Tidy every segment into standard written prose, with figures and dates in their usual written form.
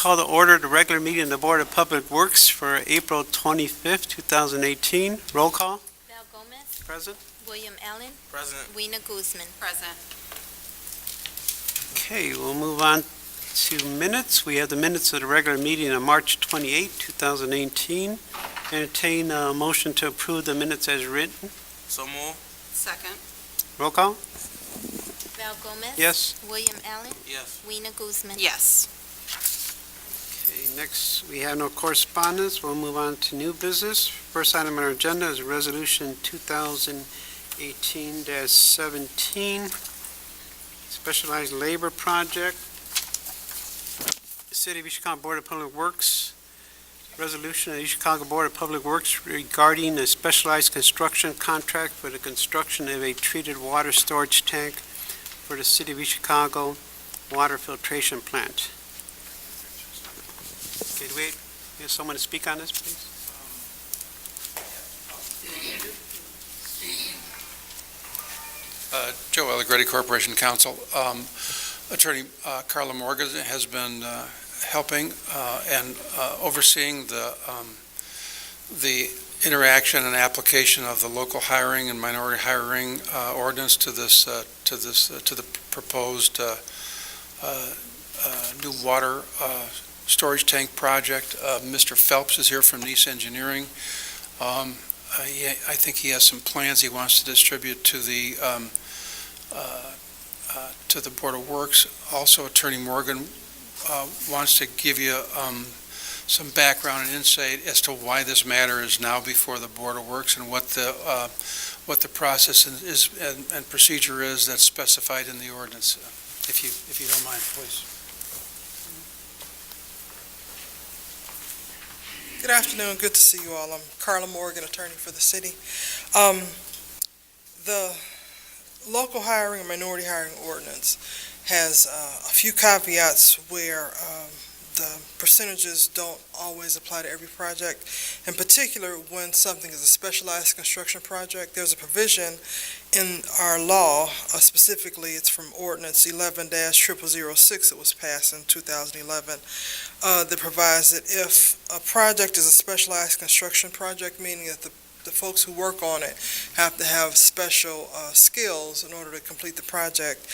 call to order the regular meeting of the Board of Public Works for April 25th, 2018. Roll call. Val Gomez. Present. William Allen. Present. Weena Guzman. Present. Okay, we'll move on to minutes. We have the minutes of the regular meeting on March 28, 2018. Entertain a motion to approve the minutes as written. So move. Second. Roll call. Val Gomez. Yes. William Allen. Yes. Weena Guzman. Yes. Okay, next, we have no correspondence. We'll move on to new business. First item on our agenda is Resolution 2018-17, Specialized Labor Project. City of East Chicago Board of Public Works, resolution of the East Chicago Board of Public Works regarding a specialized construction contract for the construction of a treated water storage tank for the City of East Chicago water filtration plant. Okay, do we have someone to speak on this, please? Joe Allegretti, Corporation Counsel. Attorney Carla Morgan has been helping and overseeing the interaction and application of the local hiring and minority hiring ordinance to the proposed new water storage tank project. Mr. Phelps is here from Nice Engineering. I think he has some plans he wants to distribute to the Board of Works. Also, Attorney Morgan wants to give you some background and insight as to why this matter is now before the Board of Works and what the process is and procedure is that's specified in the ordinance. If you don't mind, please. Good afternoon. Good to see you all. I'm Carla Morgan, attorney for the city. The local hiring and minority hiring ordinance has a few caveats where the percentages don't always apply to every project. In particular, when something is a specialized construction project, there's a provision in our law, specifically it's from Ordinance 11-0006 that was passed in 2011, that provides that if a project is a specialized construction project, meaning that the folks who work on it have to have special skills in order to complete the project,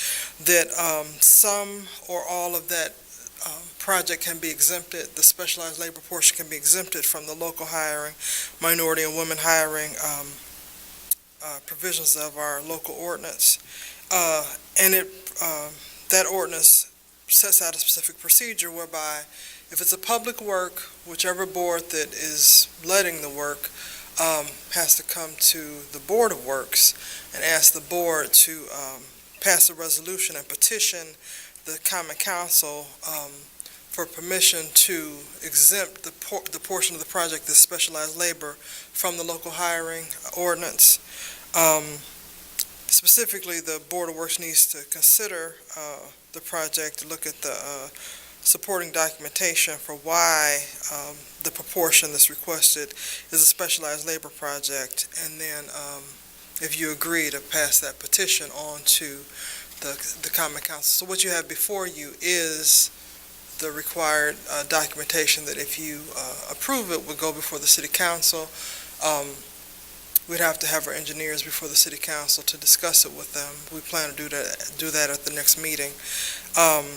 that some or all of that project can be exempted, the specialized labor portion can be exempted from the local hiring, minority and women hiring provisions of our local ordinance. And that ordinance sets out a specific procedure whereby if it's a public work, whichever board that is letting the work has to come to the Board of Works and ask the board to pass a resolution and petition the Common Council for permission to exempt the portion of the project that's specialized labor from the local hiring ordinance. Specifically, the Board of Works needs to consider the project, to look at the supporting documentation for why the proportion that's requested is a specialized labor project, and then if you agree to pass that petition on to the Common Council. So what you have before you is the required documentation that if you approve it would go before the City Council. We'd have to have our engineers before the City Council to discuss it with them. We plan to do that at the next meeting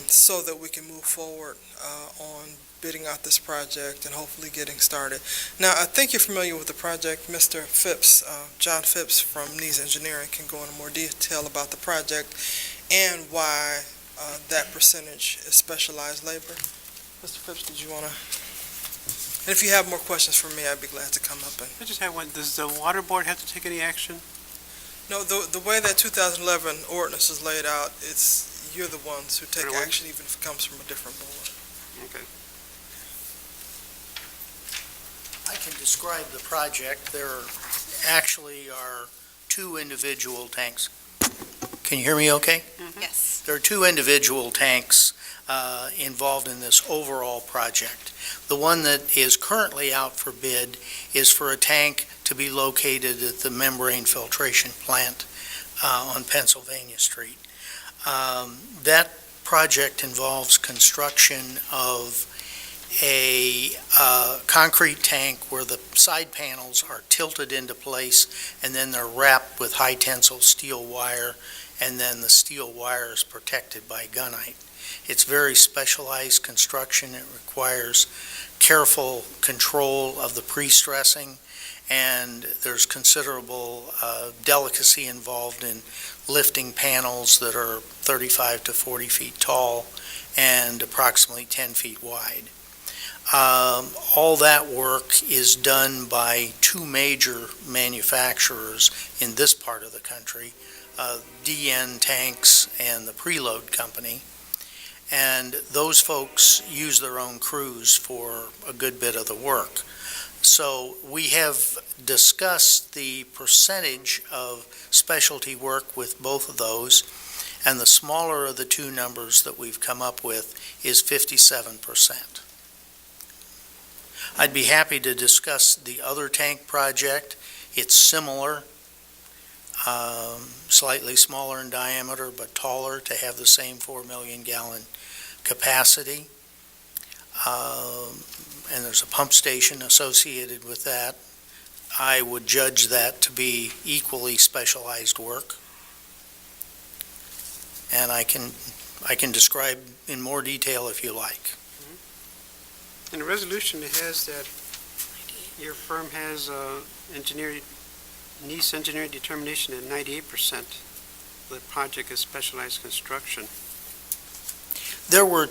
so that we can move forward on bidding out this project and hopefully getting started. Now, I think you're familiar with the project. Mr. Phipps, John Phipps from Nice Engineering can go into more detail about the project and why that percentage is specialized labor. Mr. Phipps, did you want to? And if you have more questions for me, I'd be glad to come up and. I just have one. Does the water board have to take any action? No, the way that 2011 ordinance is laid out, you're the ones who take Everyone? action even if it comes from a different board. Okay. I can describe the project. There actually are two individual tanks. Can you hear me okay? Yes. There are two individual tanks involved in this overall project. The one that is currently out for bid is for a tank to be located at the membrane filtration plant on Pennsylvania Street. That project involves construction of a concrete tank where the side panels are tilted into place, and then they're wrapped with high-tensile steel wire, and then the steel wire is protected by gunite. It's very specialized construction. It requires careful control of the pre-stressing, and there's considerable delicacy involved in lifting panels that are 35 to 40 feet tall and approximately 10 feet wide. All that work is done by two major manufacturers in this part of the country, DN Tanks and the Preload Company. And those folks use their own crews for a good bit of the work. So we have discussed the percentage of specialty work with both of those, and the smaller of the two numbers that we've come up with is 57%. I'd be happy to discuss the other tank project. It's similar, slightly smaller in diameter, but taller to have the same 4 million gallon capacity. And there's a pump station associated with that. I would judge that to be equally specialized work. And I can describe in more detail if you like. In the resolution, it has that your firm has NICE engineering determination at 98%. The project is specialized construction. There were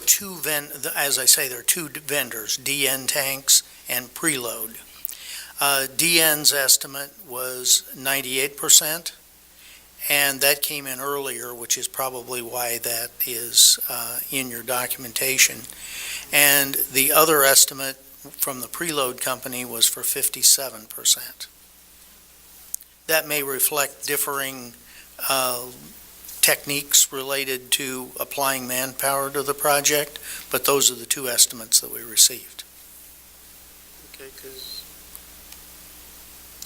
as I say, there are two vendors, DN Tanks and Preload. DN's estimate was 98%, and that came in earlier, which is probably why that is in your documentation. And the other estimate from the Preload Company was for 57%. That may reflect differing techniques related to applying manpower to the project, but those are the two estimates that we received. Okay, because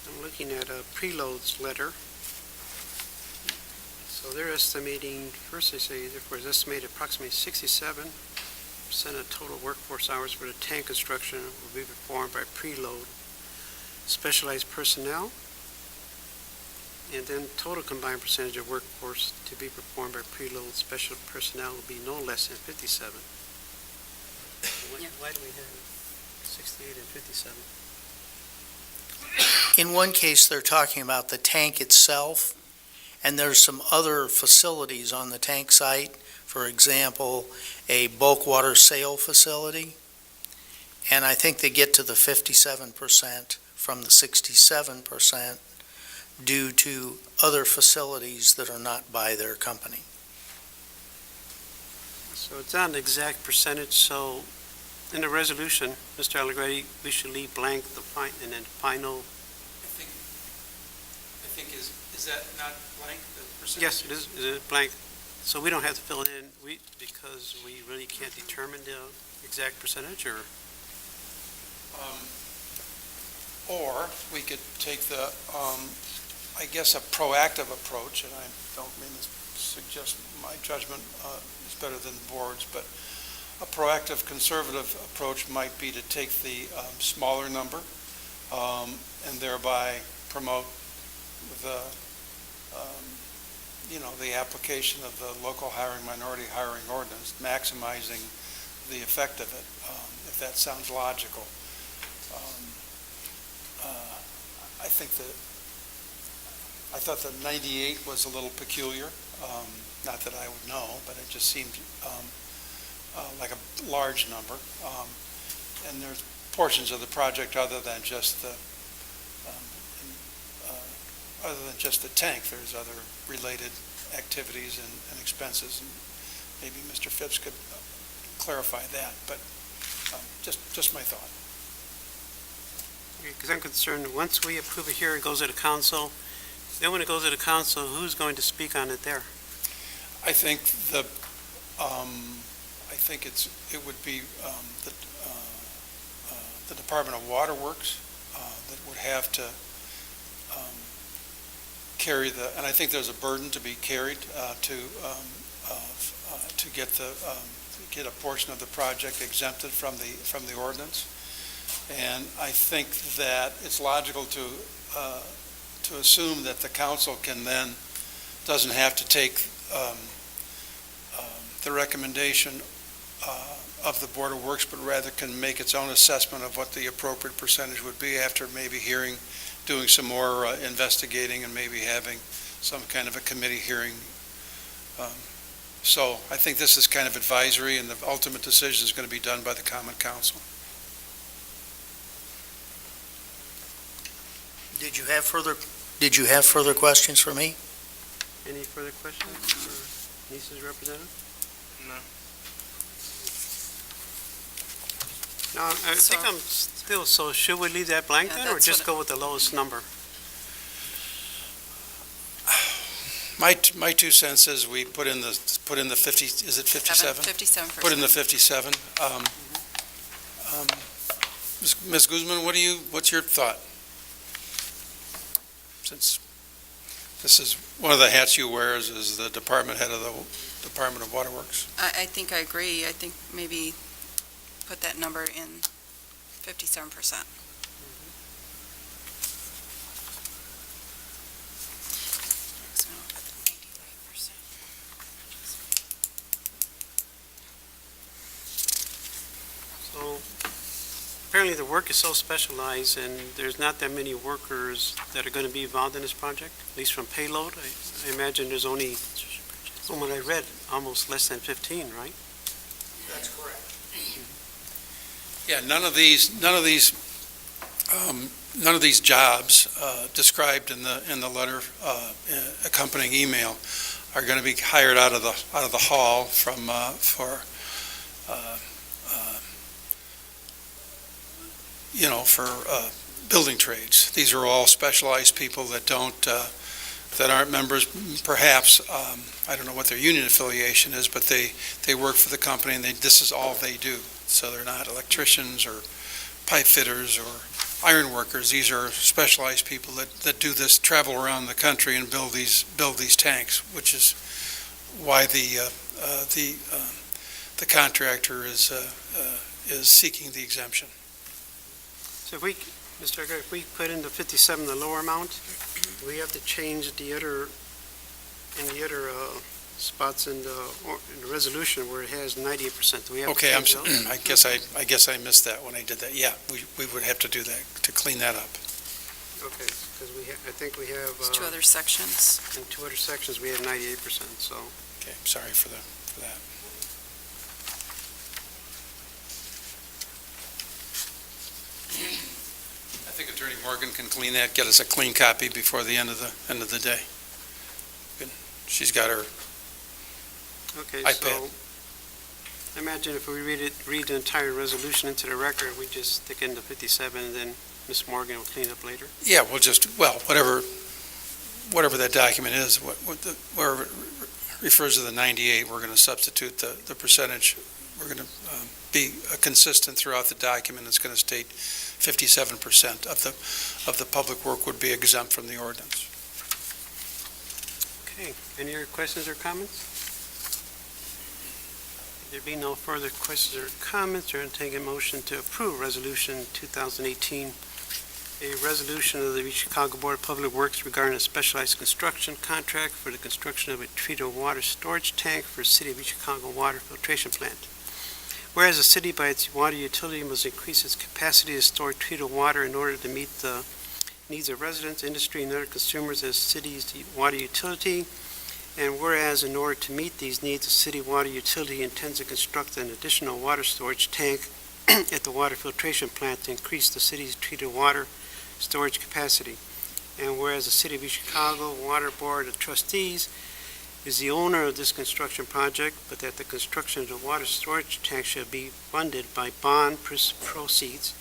I'm looking at a Preload's letter. So they're estimating, first they say, therefore, is estimated approximately 67% of total workforce hours for the tank construction will be performed by Preload specialized personnel. And then total combined percentage of workforce to be performed by Preload special personnel will be no less than 57. Why do we have 68 and 57? In one case, they're talking about the tank itself, and there's some other facilities on the tank site. For example, a bulk water sale facility. And I think they get to the 57% from the 67% due to other facilities that are not by their company. So it's not an exact percentage, so in the resolution, Mr. Allegretti, we should leave blank the and then final. I think is that not blank, the percentage? Yes, it is blank. So we don't have to fill it in, because we really can't determine the exact percentage, or? Or we could take the, I guess, a proactive approach, and I don't mean to suggest my judgment is better than the board's, but a proactive conservative approach might be to take the smaller number and thereby promote the the application of the local hiring, minority hiring ordinance, maximizing the effect of it, if that sounds logical. I thought the 98 was a little peculiar, not that I would know, but it just seemed like a large number. And there's portions of the project other than just the tank. There's other related activities and expenses, and maybe Mr. Phipps could clarify that, but just my thought. Because I'm concerned, once we approve it here, it goes to the council. Then when it goes to the council, who's going to speak on it there? I think it would be the Department of Water Works that would have to carry and I think there's a burden to be carried to get the get a portion of the project exempted from the ordinance. And I think that it's logical to assume that the council can then, doesn't have to take the recommendation of the Board of Works, but rather can make its own assessment of what the appropriate percentage would be after maybe doing some more investigating and maybe having some kind of a committee hearing. So I think this is kind of advisory, and the ultimate decision is going to be done by the Common Council. Did you have further questions for me? Any further questions for Nice's representative? No. No, I think I'm still, so should we leave that blank then, or that's just what go with the lowest number? My 2 cents is we put in the 50, is it 57? 57%. Put in the 57. Ms. Guzman, what's your thought? Since this is one of the hats you wear is the department head of the Department of Waterworks. I think I agree. I think maybe put that number in 57%. So, 95%. So apparently the work is so specialized, and there's not that many workers that are going to be involved in this project, at least from payload. I imagine there's only, from what I read, almost less than 15, right? That's correct. Yeah, none of these jobs described in the letter accompanying email are going to be hired out of the hall for building trades. These are all specialized people that aren't members, perhaps, I don't know what their union affiliation is, but they work for the company, and this is all they do. So they're not electricians or pipe fitters or iron workers. These are specialized people that do this, travel around the country and build these tanks, which is why the contractor is seeking the exemption. So if we, Mr. Aguirre, if we put in the 57, the lower amount, we have to change the other spots in the resolution where it has 98%. Do we have to Okay, change those? I guess I missed that when I did that. Yeah, we would have to do that to clean that up. Okay, because I think we have, There's 2 other sections. in 2 other sections, we have 98%, so. Okay, sorry for that. I think Attorney Morgan can clean that, get us a clean copy before the end of the day. Good. She's got her Okay, iPad. so imagine if we read the entire resolution into the record, we just stick in the 57, and then Ms. Morgan will clean up later. Yeah, we'll just, whatever that document is, where it refers to the 98, we're going to substitute the percentage. We're going to be consistent throughout the document. It's going to state 57% of the public work would be exempt from the ordinance. Okay, any other questions or comments? If there be no further questions or comments, we're going to take a motion to approve Resolution 2018, a resolution of the Chicago Board of Public Works regarding a specialized construction contract for the construction of a treated water storage tank for the City of Chicago water filtration plant. Whereas the city by its water utility must increase its capacity to store treated water in order to meet the needs of residents, industry, and other consumers as city's water utility. And whereas in order to meet these needs, the city water utility intends to construct an additional water storage tank at the water filtration plant to increase the city's treated water storage capacity. And whereas the City of Chicago Water Board of Trustees is the owner of this construction project, but that the construction of the water storage tank shall be funded by bond proceeds.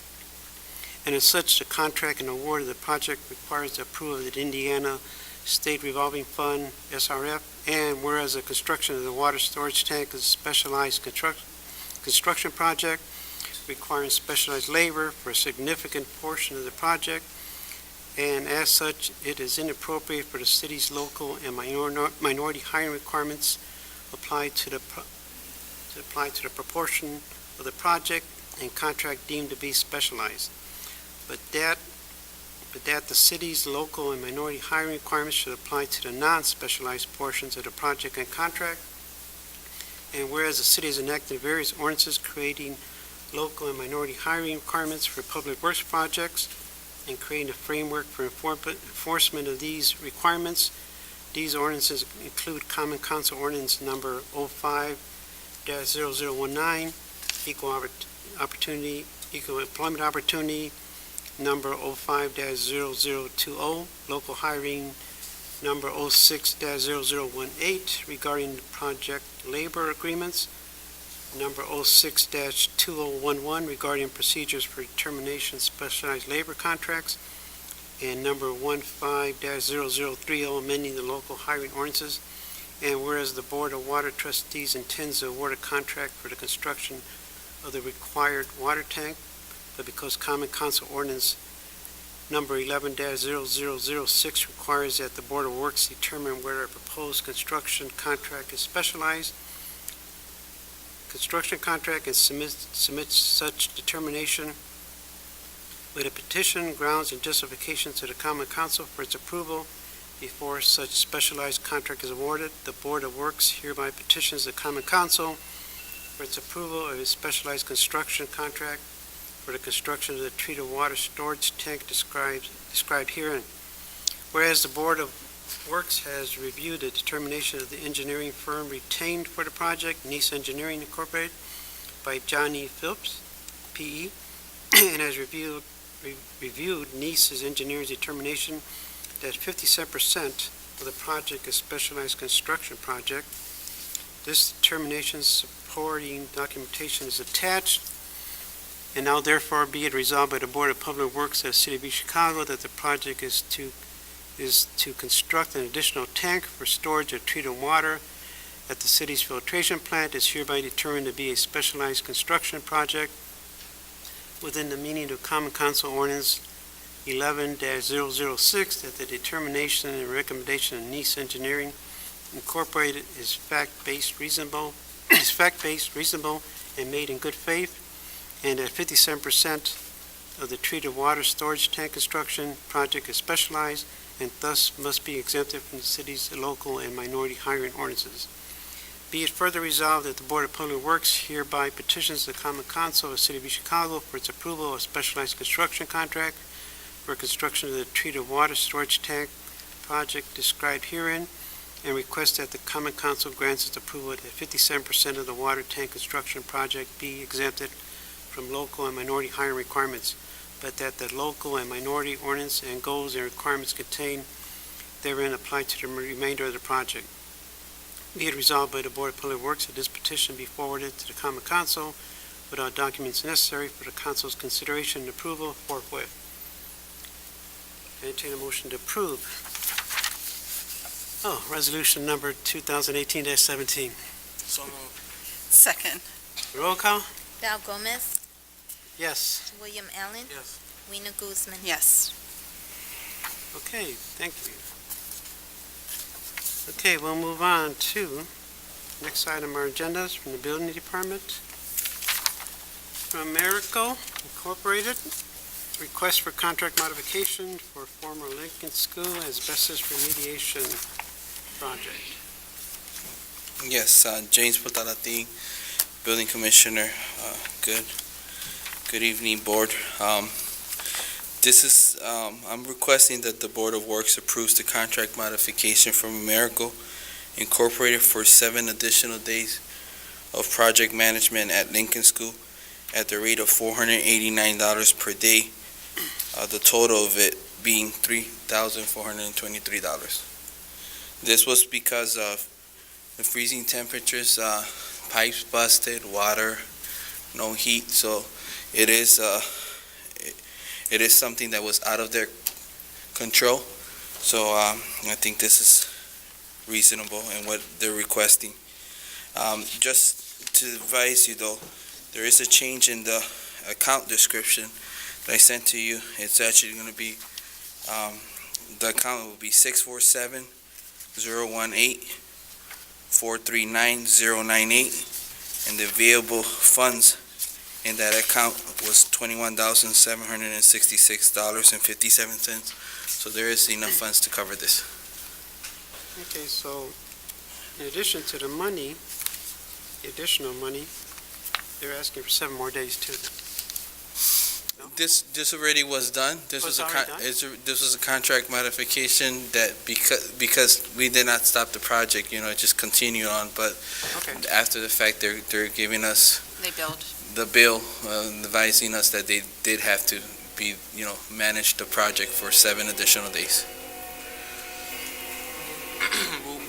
And as such, the contract and award of the project requires the approval of the Indiana State Revolving Fund, SRF, and whereas the construction of the water storage tank is a specialized construction project requiring specialized labor for a significant portion of the project, and as such, it is inappropriate for the city's local and minority hiring requirements applied to the to apply to the proportion of the project and contract deemed to be specialized. But that the city's local and minority hiring requirements should apply to the non-specialized portions of the project and contract. And whereas the city has enacted various ordinances creating local and minority hiring requirements for public works projects and creating a framework for enforcement of these requirements, these ordinances include Common Council Ordinance Number 05-0019, Equal Employment Opportunity Number 05-0020, Local Hiring Number 06-0018 regarding project labor agreements, Number 06-2011 regarding procedures for determination of specialized labor contracts, and Number 15-0030 amending the local hiring ordinances. And whereas the Board of Water Trustees intends to award a contract for the construction of the required water tank, but because Common Council Ordinance Number 11-0006 requires that the Board of Works determine whether a proposed construction contract is specialized, construction contract and submit such determination with a petition, grounds, and justification to the Common Council for its approval before such specialized contract is awarded. The Board of Works hereby petitions the Common Council for its approval of a specialized construction contract for the construction of the treated water storage tank described herein. Whereas the Board of Works has reviewed the determination of the engineering firm retained for the project, Nice Engineering Incorporated, by John E. Phillips, P.E., and has reviewed Nice's engineer's determination that 57% of the project is specialized construction project. This determination supporting documentation is attached, and now therefore be it resolved by the Board of Public Works of the City of East Chicago that the project is to construct an additional tank for storage of treated water at the city's filtration plant is hereby determined to be a specialized construction project within the meaning of Common Council Ordinance 11-006, that the determination and recommendation of Nice Engineering Incorporated is fact-based, reasonable, and made in good faith, and that 57% of the treated water storage tank construction project is specialized and thus must be exempted from the city's local and minority hiring ordinances. Be it further resolved that the Board of Public Works hereby petitions the Common Council of the City of East Chicago for its approval of a specialized construction contract for construction of the treated water storage tank project described herein, and request that the Common Council grants its approval that 57% of the water tank construction project be exempted from local and minority hiring requirements, but that the local and minority ordinance and goals and requirements contained therein apply to the remainder of the project. Be it resolved by the Board of Public Works that this petition be forwarded to the Common Council with all documents necessary for the Council's consideration and approval forthwith. Entertain a motion to approve. Resolution number 2018-17. So moved. Second. Roll call? Val Gomez, Yes. William Allen. Yes. Weena Guzman. Yes. Okay, thank you. Okay, we'll move on to next item on our agenda is from the Building Department. From Americo Incorporated, request for contract modification for former Lincoln School asbestos remediation project. Yes, James Patalati, Building Commissioner. Good evening, Board. I'm requesting that the Board of Works approves the contract modification from Americo Incorporated for 7 additional days of project management at Lincoln School at the rate of $489 per day, the total of it being $3,423. This was because of the freezing temperatures, pipes busted, water, no heat, so it is something that was out of their control. So I think this is reasonable in what they're requesting. Just to advise you though, there is a change in the account description that I sent to you. It's actually going to be, the account will be 647-018-439-098, and the available funds in that account was $21,766.57. So there is enough funds to cover this. Okay, so in addition to the money, the additional money, they're asking for 7 more days too. This already was done. This Oh, was it's a already done? this was a contract modification that because we did not stop the project, it just continued on. But Okay, after the fact, they're giving us They billed. the bill, advising us that they did have to be manage the project for 7 additional days.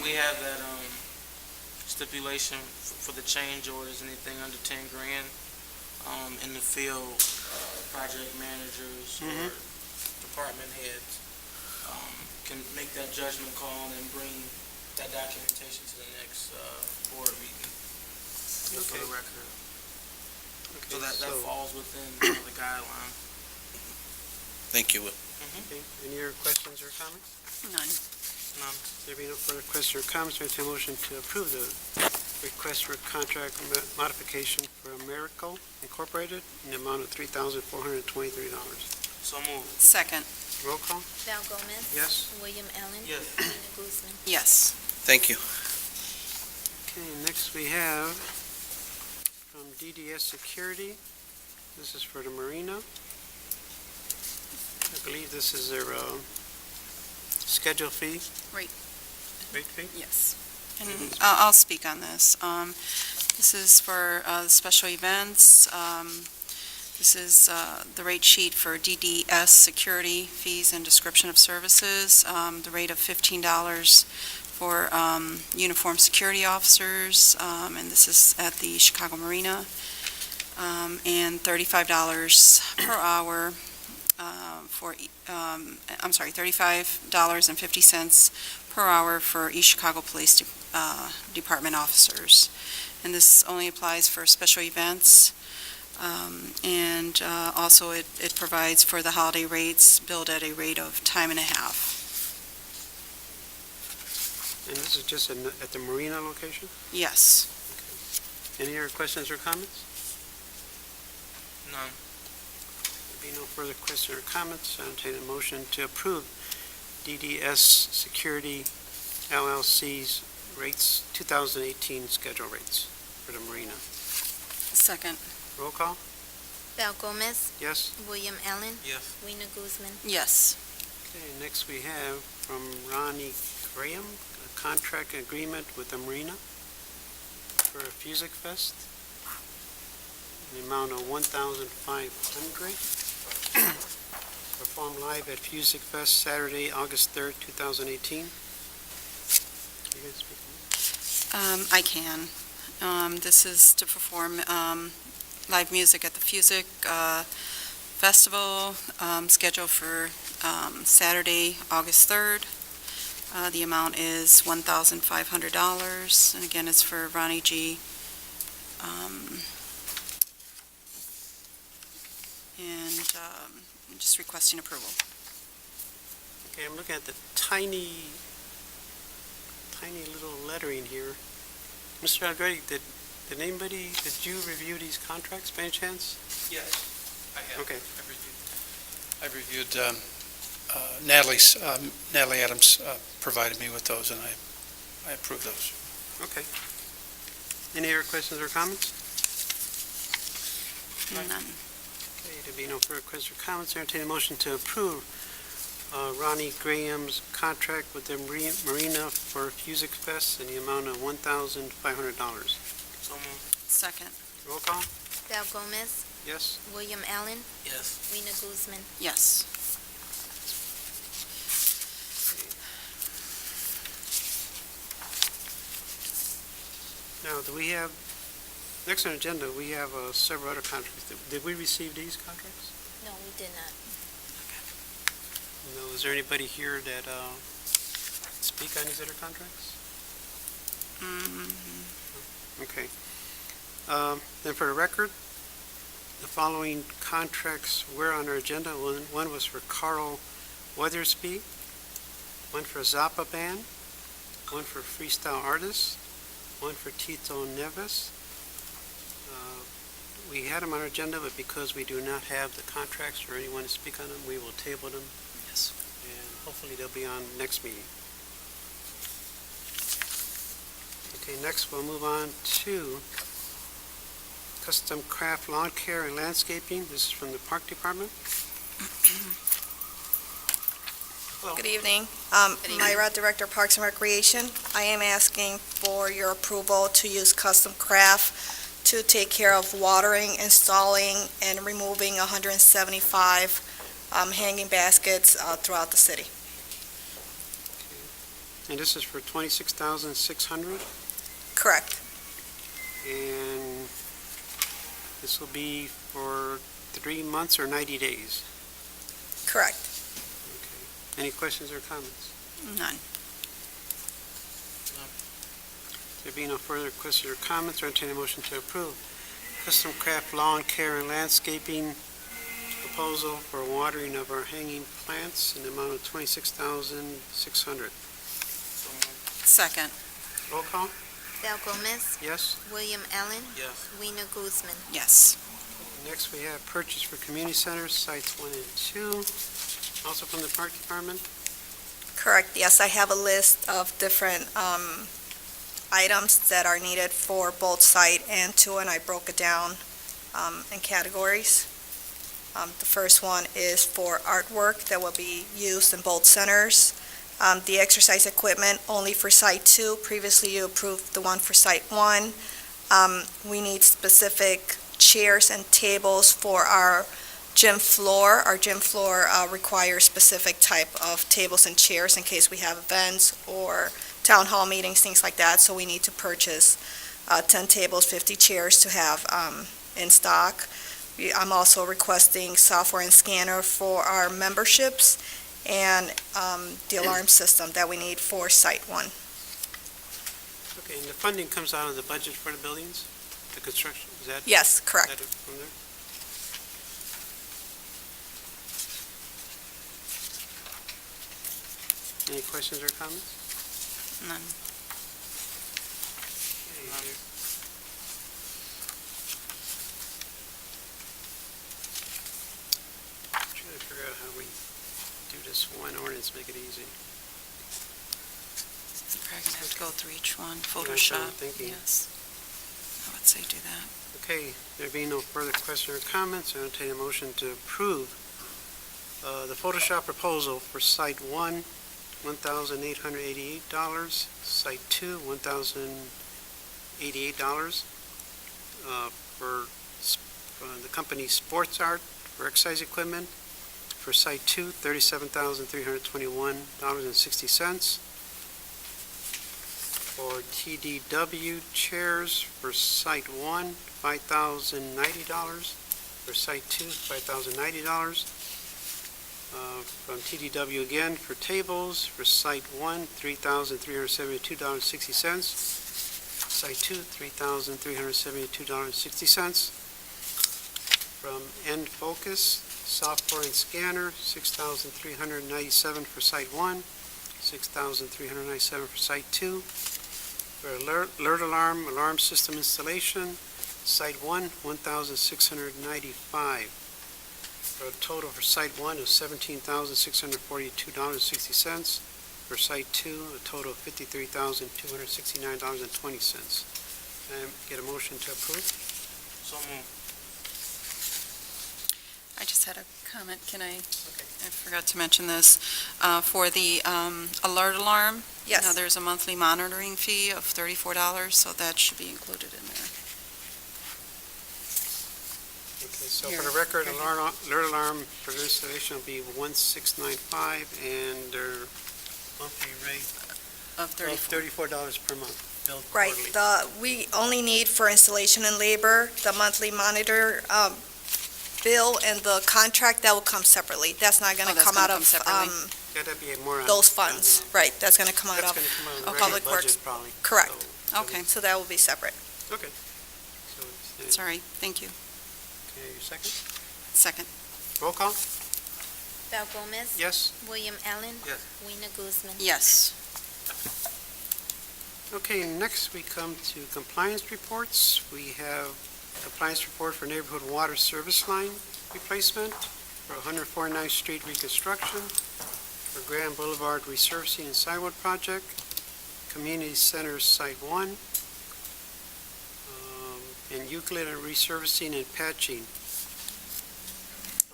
We have that stipulation for the change orders, anything under 10 grand in the field, project managers or Mhm. department heads can make that judgment call and bring that documentation to the next board meeting just for the Okay. record. okay, So that so, falls within the guideline. Thank you. okay, any other questions or comments? None. None. There be no further questions or comments, we entertain a motion to approve the request for contract modification for Americal Incorporated in the amount of $3,423. So moved. Second. Roll call? Val Gomez. Yes? William Allen. Yes. Rena Guzman. Yes. Thank you. Okay, next we have from DDS Security. This is for the Marina. I believe this is their schedule fee? Rate. Rate fee? Yes. And I'll speak on this. This is for special events. This is the rate sheet for DDS security fees and description of services. The rate of $15 for uniformed security officers, and this is at the Chicago Marina, and $35 per hour $35.50 per hour for East Chicago Police Department officers. And this only applies for special events. And also it provides for the holiday rates billed at a rate of time and a half. And this is just at the Marina location? Yes. Any other questions or comments? None. There be no further questions or comments, I entertain a motion to approve DDS Security LLC's rates, 2018 schedule rates for the Marina. Second. Roll call? Val Gomez. Yes? William Allen. Yes. Rena Guzman. Yes. Okay, next we have from Ronnie Graham, a contract agreement with the Marina for a Fusic Fest in the amount of $1,500. Perform live at Fusic Fest Saturday, August 3rd, 2018. You guys speak on I can. This is to perform live music at the Fusic Festival, scheduled for Saturday, August 3rd. The amount is $1,500, and again, it's for Ronnie G. And I'm just requesting approval. Okay, I'm looking at the tiny little lettering here. Mr. Algredi, did you review these contracts by any chance? Yes, I have. Okay. I reviewed Natalie Adams provided me with those, and I approved those. Okay. Any other questions or comments? None. Okay, there be no further questions or comments, entertain a motion to approve Ronnie Graham's contract with the Marina for Fusic Fest in the amount of $1,500. So moved. Second. Roll call? Val Gomez. Yes? William Allen. Yes. Rena Guzman. Yes. Now, do we have, next on the agenda, we have several other contracts. Did we receive these contracts? No, we did not. No, is there anybody here that speak on these other contracts? Okay. Then for the record, the following contracts were on our agenda. One was for Carl Weathersby, one for Zappa Band, one for Freestyle Artists, one for Tito Neves, we had them on our agenda, but because we do not have the contracts or anyone to speak on them, we will table them. Yes. And hopefully they'll be on next meeting. Okay, next we'll move on to Custom Craft Lawn Care and Landscaping. This is from the Park Department. Good evening. evening. Myra, Director Parks and Recreation. I am asking for your approval to use Custom Craft to take care of watering, installing, and removing 175 hanging baskets throughout the city. And this is for $26,600. Correct. And this will be for 3 months or 90 days. Correct. Any questions or comments? None. There being no further questions or comments, or entertain a motion to approve. Custom Craft Lawn Care and Landscaping proposal for watering of our hanging plants in the amount of $26,600. Second. Roll call? Val Gomez, Yes? William Allen, Yes. Rena Guzman. Yes. Next, we have purchase for community centers, sites 1 and 2, also from the Park Department. Correct. Yes, I have a list of different items that are needed for both site and 2, and I broke it down in categories. The first one is for artwork that will be used in both centers. The exercise equipment only for Site 2. Previously, you approved the one for Site 1. We need specific chairs and tables for our gym floor. Our gym floor requires specific type of tables and chairs in case we have events or town hall meetings, things like that. So we need to purchase 10 tables, 50 chairs to have in stock. I'm also requesting software and scanner for our memberships and the alarm system that we need for Site 1. Okay, and the funding comes out of the budget for the buildings, the construction, is that? Yes, Is correct. that it from there? Any questions or comments? None. Okay, trying to figure out how we do this one ordinance, make it easy. You're probably going to have to go through each one. That's what I'm Photoshop. thinking. Yes. I would say do that. Okay, there being no further questions or comments, I entertain a motion to approve the Photoshop proposal for Site 1, $1,888, Site 2, $1,088, for the company Sports Art for exercise equipment. For Site 2, $37,321.60. For TDW chairs for Site 1, $5,090. For Site 2, $5,090. From TDW again for tables, for Site 1, $3,372.60. Site 2, $3,372.60. From End Focus, software and scanner, $6,397 for Site 1, $6,397 for Site 2. For alert alarm system installation, Site 1, $1,695. For a total for Site 1 of $17,642.60. For Site 2, a total of $53,269.20. Can I get a motion to approve? So moved. I just had a comment. Can I forgot to mention this. For the alert alarm, Yes. now there's a monthly monitoring fee of $34, so that should be included in there. Okay, so Here, for the record, right alert alarm for the installation will be $1,695, and their monthly rate Of of $34. $34 per month, billed Right. quarterly. We only need for installation and labor, the monthly monitor bill and the contract, that will come separately. That's not going Oh, to that's come gonna out come of separately? Yeah, that'd be more on. those funds. Right, that's going to come out That's of, going to come out of the of regular Public Works. budget, probably. correct. So- Okay, So that will be separate. Okay. So it's, sorry. Thank you. okay, your second? Second. Roll call? Val Gomez, Yes? William Allen, Yes. Rena Guzman. Yes. Okay, next we come to compliance reports. We have Compliance report for neighborhood water service line replacement for 149th Street reconstruction, for Grand Boulevard resurfacing and sidewalk project, Community Center Site 1, and Euclid and resurfacing and patching.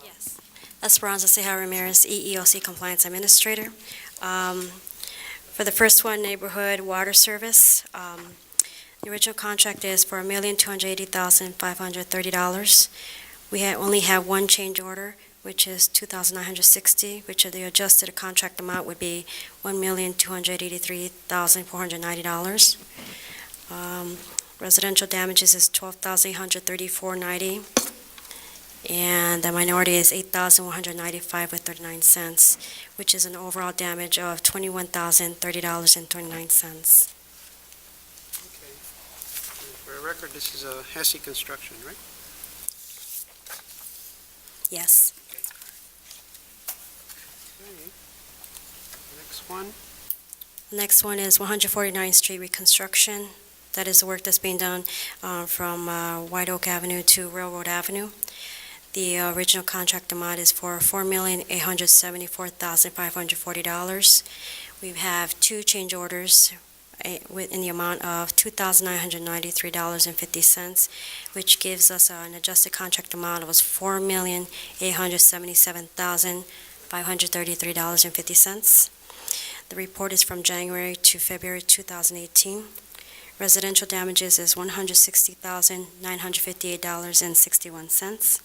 Yes. Esperanza Ceja Ramirez, EEOC Compliance Administrator. For the first one, neighborhood water service, the original contract is for $1,280,530. We only have one change order, which is $2,960, which of the adjusted contract amount would be $1,283,490. Residential damages is $12,834.90, and the minority is $8,195.39, which is an overall damage of $21,030.29. Okay. And for the record, this is a HESI construction, right? Yes. Okay. Next one. Next one is 149th Street reconstruction. That is the work that's being done from White Oak Avenue to Railroad Avenue. The original contract amount is for $4,874,540. We have two change orders in the amount of $2,993.50, which gives us an adjusted contract amount of $4,877,533.50. The report is from January to February 2018. Residential damages is $160,958.61.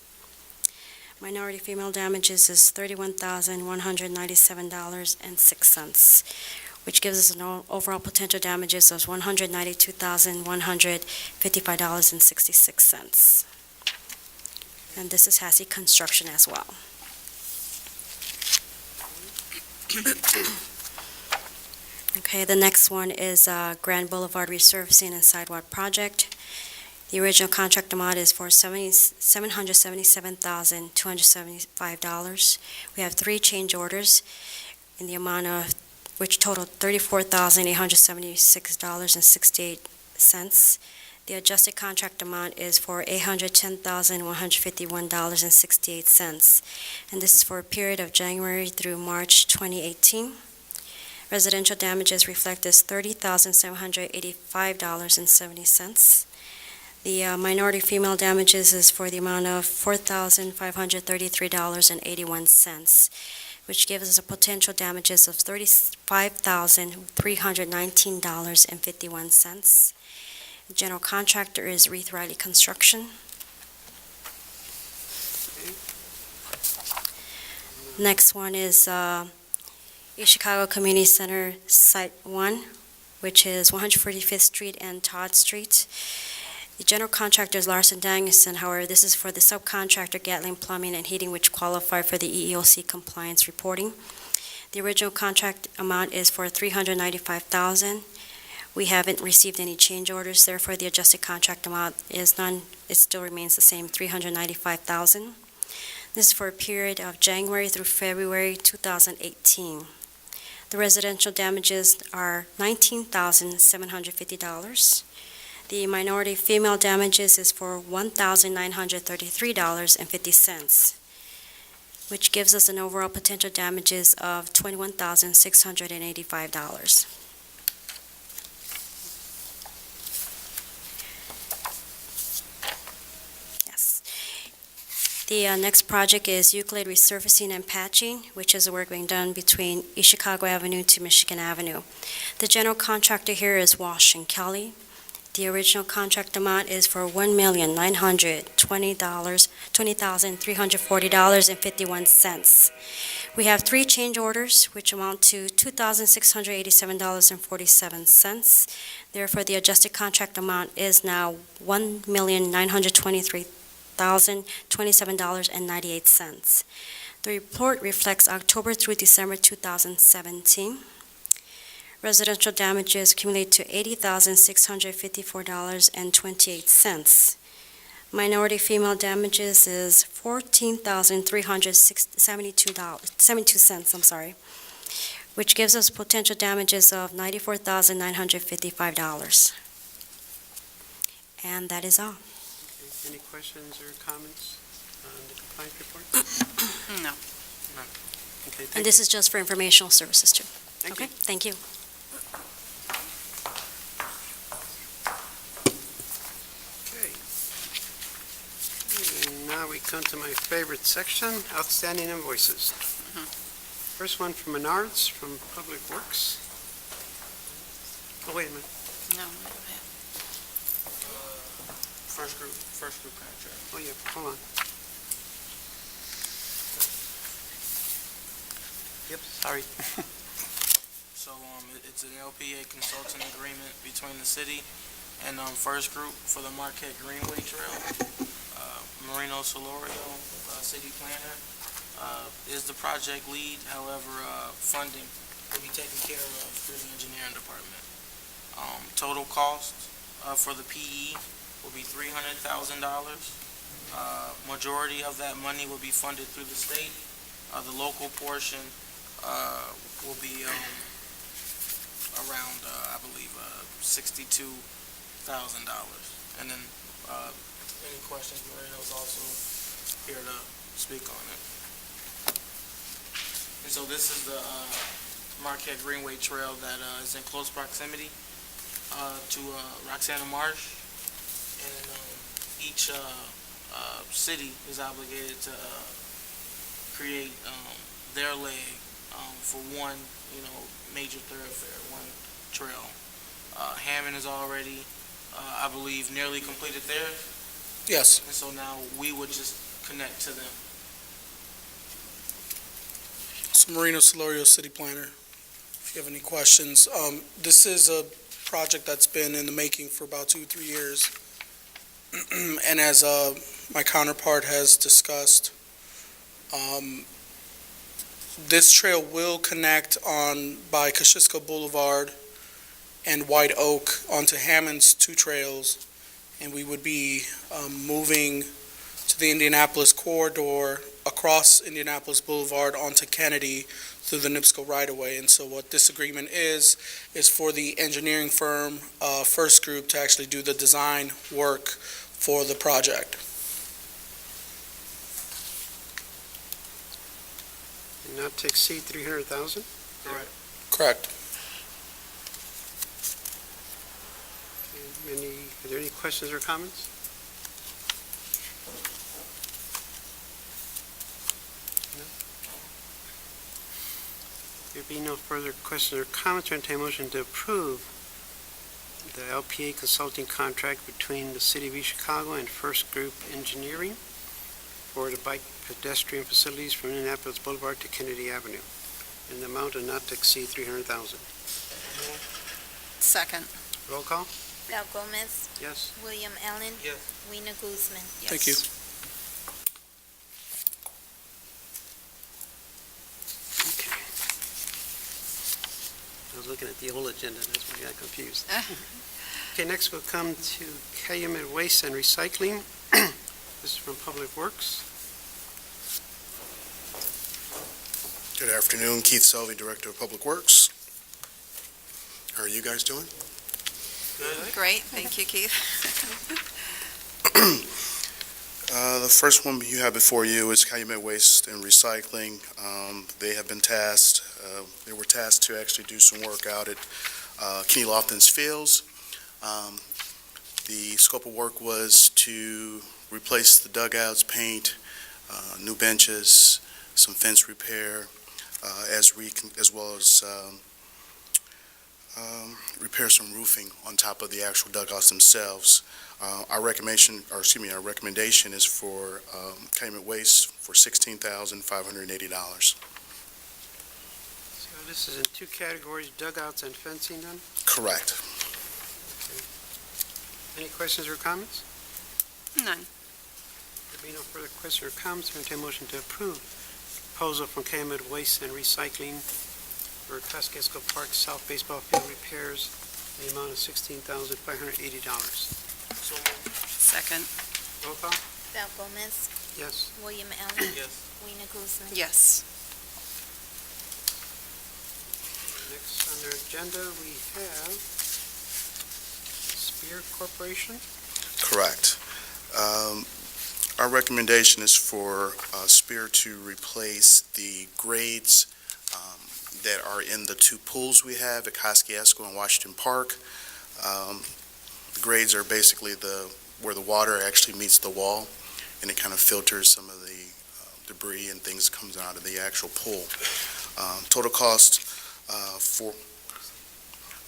Minority female damages is $31,197.06, which gives us an overall potential damages of $192,155.66. And this is HASI construction as well. Okay, the next one is Grand Boulevard resurfacing and sidewalk project. The original contract amount is for $777,275. We have three change orders in the amount of, which total $34,876.68. The adjusted contract amount is for $810,151.68, and this is for a period of January through March 2018. Residential damages reflect as $30,785.70. The minority female damages is for the amount of $4,533.81, which gives us a potential damages of $35,319.51. The general contractor is Reith Riley Construction. Next one is East Chicago Community Center Site 1, which is 145th Street and Todd Street. The general contractor is Larson Danielson. However, this is for the subcontractor Gatling Plumbing and Heating, which qualify for the EEOC compliance reporting. The original contract amount is for $395,000. We haven't received any change orders, therefore the adjusted contract amount is none. It still remains the same, $395,000. This is for a period of January through February 2018. The residential damages are $19,750. The minority female damages is for $1,933.50, which gives us an overall potential damages of $21,685. Yes. The next project is Euclid resurfacing and patching, which is the work being done between East Chicago Avenue to Michigan Avenue. The general contractor here is Walsh and Kelly. The original contract amount is for $1,920,340.51. We have three change orders, which amount to $2,687.47. Therefore, the adjusted contract amount is now $1,923,027.98. The report reflects October through December 2017. Residential damages accumulate to $80,654.28. Minority female damages is $14,372, which gives us potential damages of $94,955. And that is all. Any questions or comments on the compliance report? No. Okay, And thank this is just for informational services too. Thank Okay, you. thank you. Okay. And now we come to my favorite section, outstanding invoices. First one from Menards, from Public Works. Oh, wait a minute. No. First group contract. Oh, yeah, hold on. Yep, sorry. So, it's an LPA consulting agreement between the city and, First Group for the Marquette Greenway Trail. Marino Solorio, city planner, is the project lead. However, funding will be taken care of through the engineering department. Total cost, for the PE will be $300,000. Majority of that money will be funded through the state. The local portion, will be, around, I believe, $62,000. And then, any questions, Marino's also here to speak on it. And so this is the, Marquette Greenway Trail that, is in close proximity, to, Roxana Marsh. And, each, city is obligated to, create, their leg, for one, major thoroughfare, one trail. Hammond is already, I believe, nearly completed there. Yes. And so now we would just connect to them. So Marino Solorio, city planner. If you have any questions, this is a project that's been in the making for about 2-3 years. And as my counterpart has discussed, this trail will connect on by Kosciuszko Boulevard and White Oak onto Hammond's two trails, and we would be moving to the Indianapolis corridor across Indianapolis Boulevard onto Kennedy through the NIPSCO right-of-way. And so what this agreement is for the engineering firm, First Group, to actually do the design work for the project. Not to exceed 300,000? Correct. Correct. Are there any questions or comments? No? There being no further questions or comments, I entertain a motion to approve the LPA consulting contract between the City of East Chicago and First Group Engineering for the bike pedestrian facilities from Indianapolis Boulevard to Kennedy Avenue, in the amount of not to exceed 300,000. Second. Roll call? Val Gomez, Yes. William Allen. Yes. Weena Guzman. Thank you. Okay. I was looking at the old agenda, that's why I got confused. Okay, next we'll come to Calumet Waste and Recycling. This is from Public Works. Good afternoon, Keith Selvey, Director of Public Works. How are you guys doing? Great, thank you, Keith. The first one you have before you is Calumet Waste and Recycling. They have been tasked, they were tasked to actually do some work out at Kenny Lofton's Fields. The scope of work was to replace the dugouts, paint, new benches, some fence repair, as well as repair some roofing on top of the actual dugouts themselves. Our recommendation is for Calumet Waste for $16,580. So this is in two categories, dugouts and fencing then? Correct. Any questions or comments? None. There being no further questions or comments, I entertain a motion to approve proposal from Calumet Waste and Recycling for Kosciuszko Park South Baseball Field repairs in the amount of $16,580. So moved. Second. Roll call? Val Gomez, Yes. William Allen. Yes. Weena Guzman. Yes. Next on our agenda, we have Spear Corporation. Correct. Our recommendation is for Spear to replace the grades that are in the two pools we have at Kosciuszko and Washington Park. The grades are basically where the water actually meets the wall, and it kind of filters some of the debris and things that comes out of the actual pool.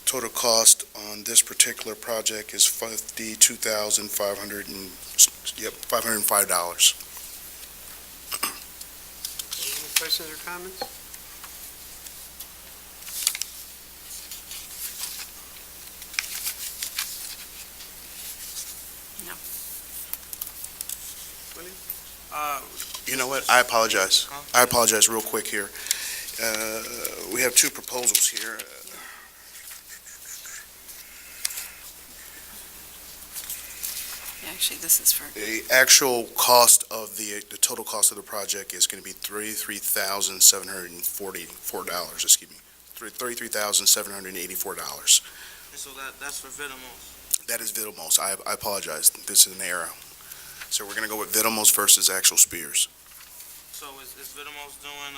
Total cost on this particular project is $52,505. Any questions or comments? No. William? You know what? I apologize. I apologize real quick here. We have two proposals here. Actually, this is for, The actual cost of the total cost of the project is going to be $33,744, excuse me, $33,784. And so that's for Vitamos. That is Vitamos. I apologize. This is an error. So we're going to go with Vitamos versus actual Spears. So is Vitamos doing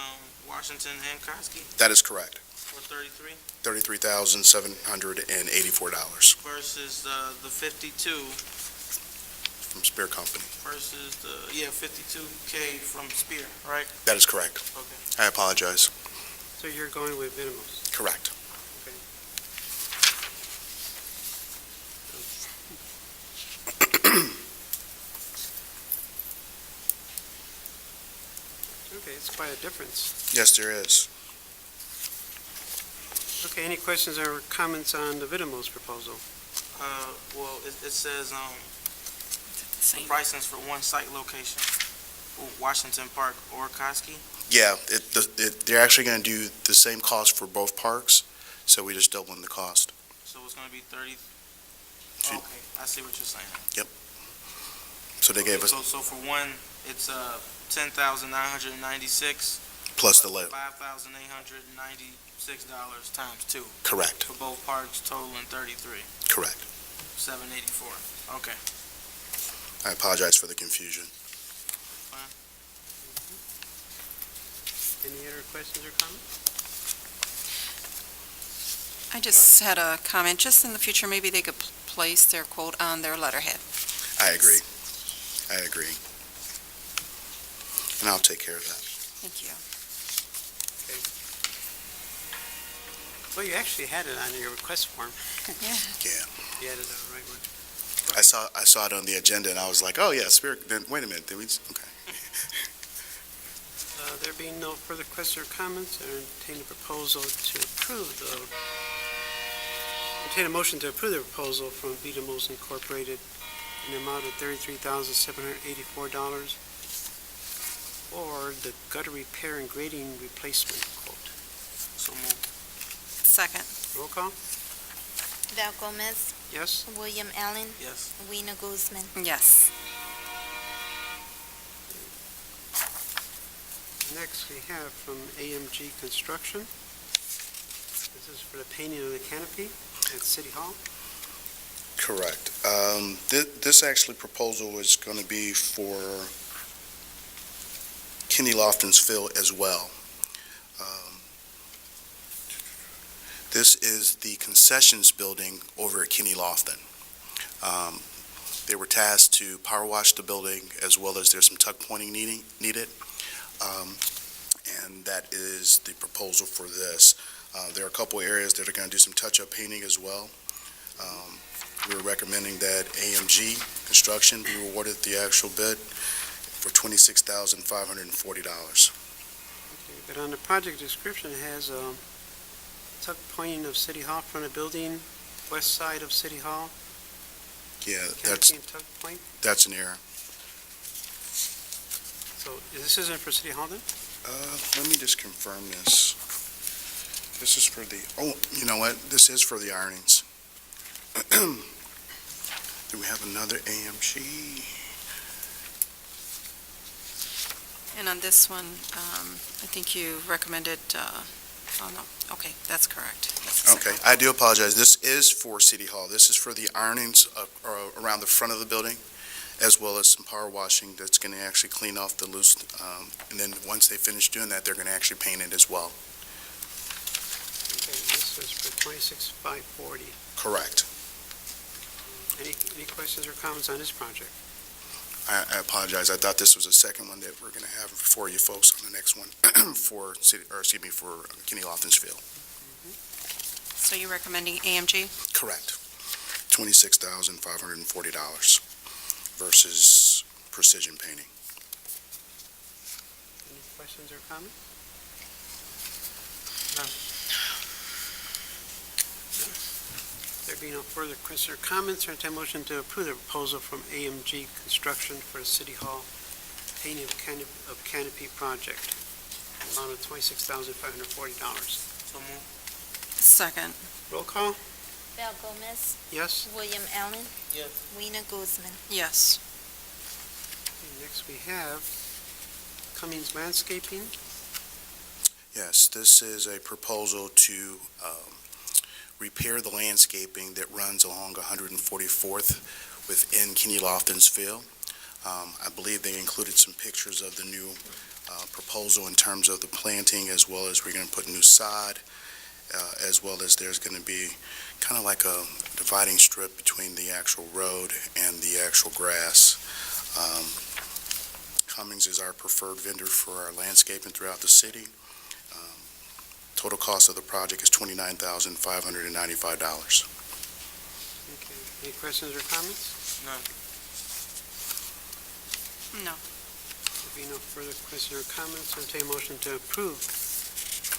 Washington and Koski That is correct. for 33 $33,784 versus the 52 from Spear Company. versus the 52K from Spear, right? That is correct. Okay. I apologize. So you're going with Vitamos? Correct. Okay, it's quite a difference. Yes, there is. Okay, any questions or comments on the Vitamos proposal? Well, it says the same. pricings for one site location, Washington Park or Koski. Yeah, they're actually going to do the same cost for both parks, so we just doubling the cost. So it's going to be 30. Shoot. Okay, I see what you're saying. So they gave us So for one, it's 10,996 plus the lift. $5,896 times two Correct, for both parks, totaling 33, correct. 784. Okay. I apologize for the confusion. Any other questions or comments? I just had a comment, just in the future, maybe they could place their quote on their letterhead. I agree. I agree. And I'll take care of that. Thank you. Well, you actually had it on your request form. Yeah. Yeah. You had it on the right one. I saw it on the agenda, and I was like, oh, yeah, Spirit, then, wait a minute, did we, okay. There being no further questions or comments, I entertain a proposal to approve entertain a motion to approve the proposal from Vitamos Incorporated in the amount of $33,784 for the gutter repair and grading replacement quote. So moved. Second. Roll call? Val Gomez, Yes? William Allen, Yes. Weena Guzman. Yes. Next, we have from AMG Construction. This is for the painting of the canopy at City Hall. Correct. This actually proposal is going to be for Kenny Lofton's Field as well. This is the concessions building over at Kenny Lofton. They were tasked to power wash the building, as well as there's some tuck pointing needed. And that is the proposal for this. There are a couple areas that are going to do some touch-up painting as well. We're recommending that AMG Construction be awarded the actual bid for $26,540. Okay, but on the project description, it has tuck pointing of City Hall, front of building, west side of City Hall, Yeah, canopy and tuck point. that's an error. So this isn't for City Hall then? Let me just confirm this. This is for the, oh, you know what? This is for the ironings. Do we have another AMG? And on this one, I think you recommended, oh, no, okay, that's correct. That's the Okay, second. I do apologize. This is for City Hall. This is for the ironings around the front of the building, as well as some power washing that's going to actually clean off the loose, and then once they finish doing that, they're going to actually paint it as well. Okay, this is for 26,540. Correct. Any questions or comments on this project? I apologize. I thought this was the second one that we're going to have for you folks on the next one for Kenny Lofton's Field. So you're recommending AMG? Correct. $26,540 versus Precision Painting. Any questions or comments? There being no further questions or comments, entertain a motion to approve the proposal from AMG Construction for the City Hall painting of canopy project, amount of $26,540. So move. Second. Roll call? Val Gomez, Yes? William Allen, Yes. Rena Guzman. Yes. Okay, next we have Cummings Landscaping. Yes, this is a proposal to repair the landscaping that runs along 144th within Kenny Lofton's Field. I believe they included some pictures of the new proposal in terms of the planting, as well as we're going to put new sod, as well as there's going to be kind of like a dividing strip between the actual road and the actual grass. Cummings is our preferred vendor for our landscaping throughout the city. Total cost of the project is $29,595. Okay, any questions or comments? None. No. There being no further questions or comments, entertain a motion to approve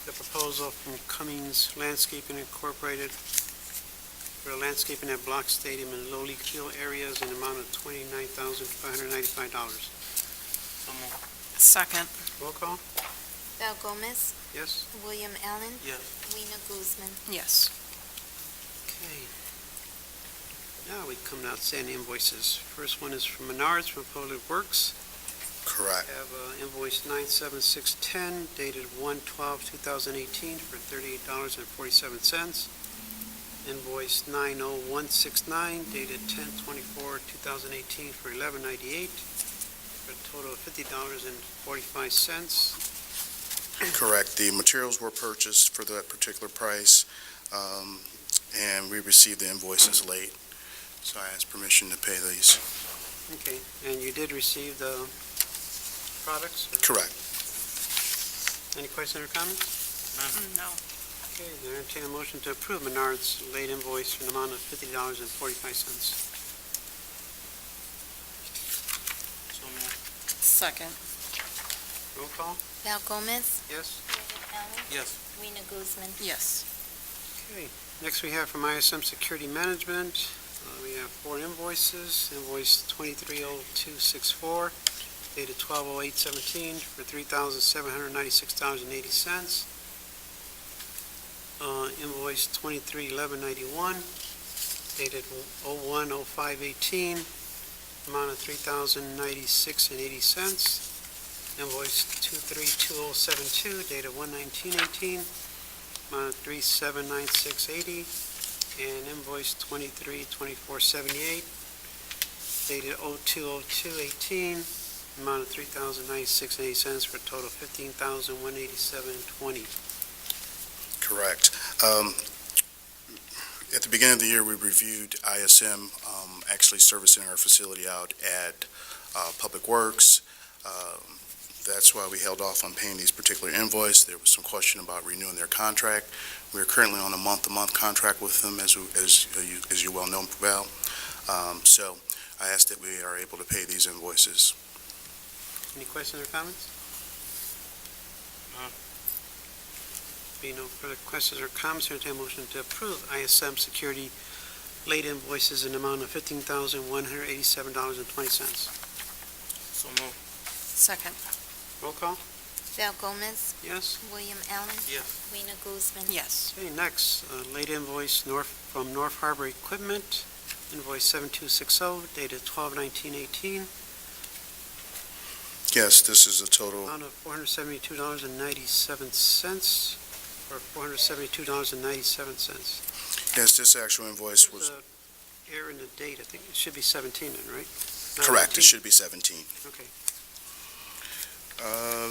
the proposal from Cummings Landscaping Incorporated for the landscaping at Block Stadium and Low League Field areas in the amount of $29,595. So move. Second. Roll call? Val Gomez, Yes? William Allen, Yes. Rena Guzman. Yes. Okay. Now we come to outstanding invoices. First one is from Menards from Public Works. Correct. We have invoice 97610 dated 1/12/2018 for $38.47. Invoice 90169 dated 10/24/2018 for $11.98 for a total of $50.45. Correct. The materials were purchased for that particular price, and we received the invoices late, so I asked permission to pay these. Okay, and you did receive the products? Correct. Any questions or comments? No. Okay, then entertain a motion to approve Menards' late invoice for an amount of $50.45. So move. Second. Roll call? Val Gomez, Yes? William Allen, Yes. Rena Guzman. Yes. Okay, next we have from ISM Security Management, we have 4 invoices. Invoice 230264 dated 12/08/17 for $3,796.80. Invoice 231191 dated 01/05/18, amount of $3,096.80. Invoice 232072 dated 1/19/18, amount of $3,796.80. And invoice 232478 dated 02/02/18, amount of $3,096.80 for a total of $15,187.20. Correct. At the beginning of the year, we reviewed ISM actually servicing our facility out at Public Works. That's why we held off on paying these particular invoices. There was some question about renewing their contract. We're currently on a month-to-month contract with them, as you well know, Val. So I asked that we are able to pay these invoices. Any questions or comments? None. Being no further questions or comments, entertain a motion to approve ISM Security late invoices in the amount of $15,187.20. So move. Second. Roll call? Val Gomez, Yes? William Allen, Yes. Rena Guzman. Yes. Okay, next, late invoice from North Harbor Equipment, invoice 7260 dated 12/19/18, Yes, this is a total, amount of $472.97 for $472.97. yes, this actual invoice was, Error in the date, I think it should be 17 then, right? Correct, it should be 17. Okay.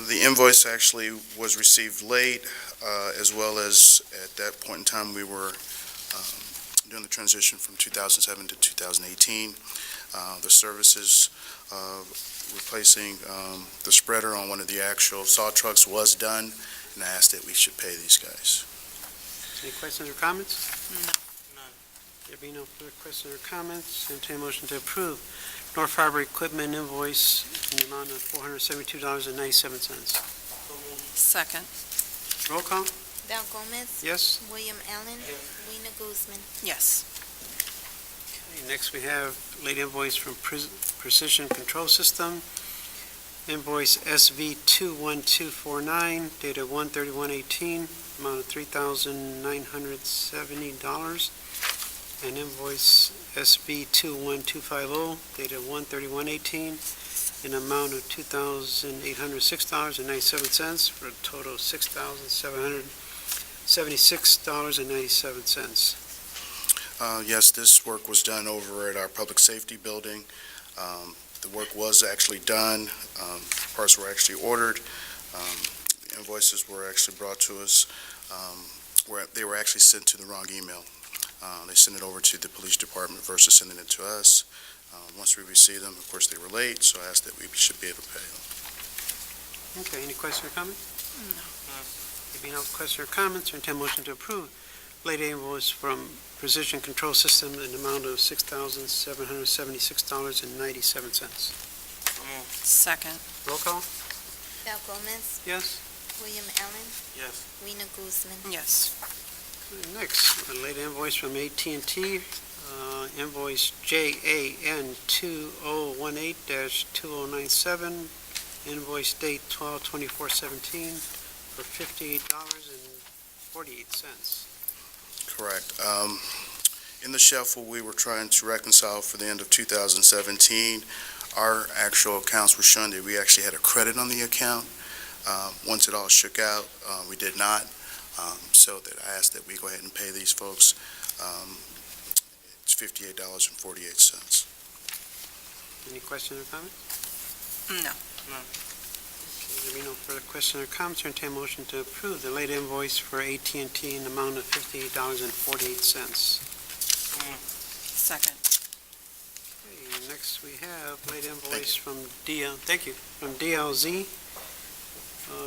The invoice actually was received late, as well as at that point in time, we were doing the transition from 2007 to 2018. The services replacing the spreader on one of the actual saw trucks was done, and I asked that we should pay these guys. Any questions or comments? No. There be no further questions or comments, entertain a motion to approve North Harbor Equipment invoice in the amount of $472.97. Second. Roll call? Val Gomez. Yes? William Allen. Rena Guzman. Yes. Okay, next we have late invoice from Precision Control System, invoice SV 21249, dated 1/31/18, amount of $3,970, and invoice SV 21250, dated 1/31/18, an amount of $2,806.97, for a total of $6,776.97. Yes, this work was done over at our public safety building. The work was actually done. Parts were actually ordered. The invoices were actually brought to us. They were actually sent to the wrong email. They sent it over to the police department versus sending it to us. Once we received them, of course, they were late, so I asked that we should be able to pay them. Okay, any questions or comments? No. There be no questions or comments, entertain a motion to approve late invoice from Precision Control System in the amount of $6,776.97. Second. Roll call? Val Gomez. Yes? William Allen. Yes. Rena Guzman. Yes. Next, a late invoice from AT&T, invoice JAN 2018-2097, invoice date 12/24/17 for $58.48. Correct. In the shuffle, we were trying to reconcile for the end of 2017. Our actual accounts were showing that we actually had a credit on the account. Once it all shook out, we did not. So that I asked that we go ahead and pay these folks. It's $58.48. Any questions or comments? No. Okay, there be no further questions or comments, entertain a motion to approve the late invoice for AT&T in the amount of $58.48. Second. Okay, next we have late invoice from DLZ,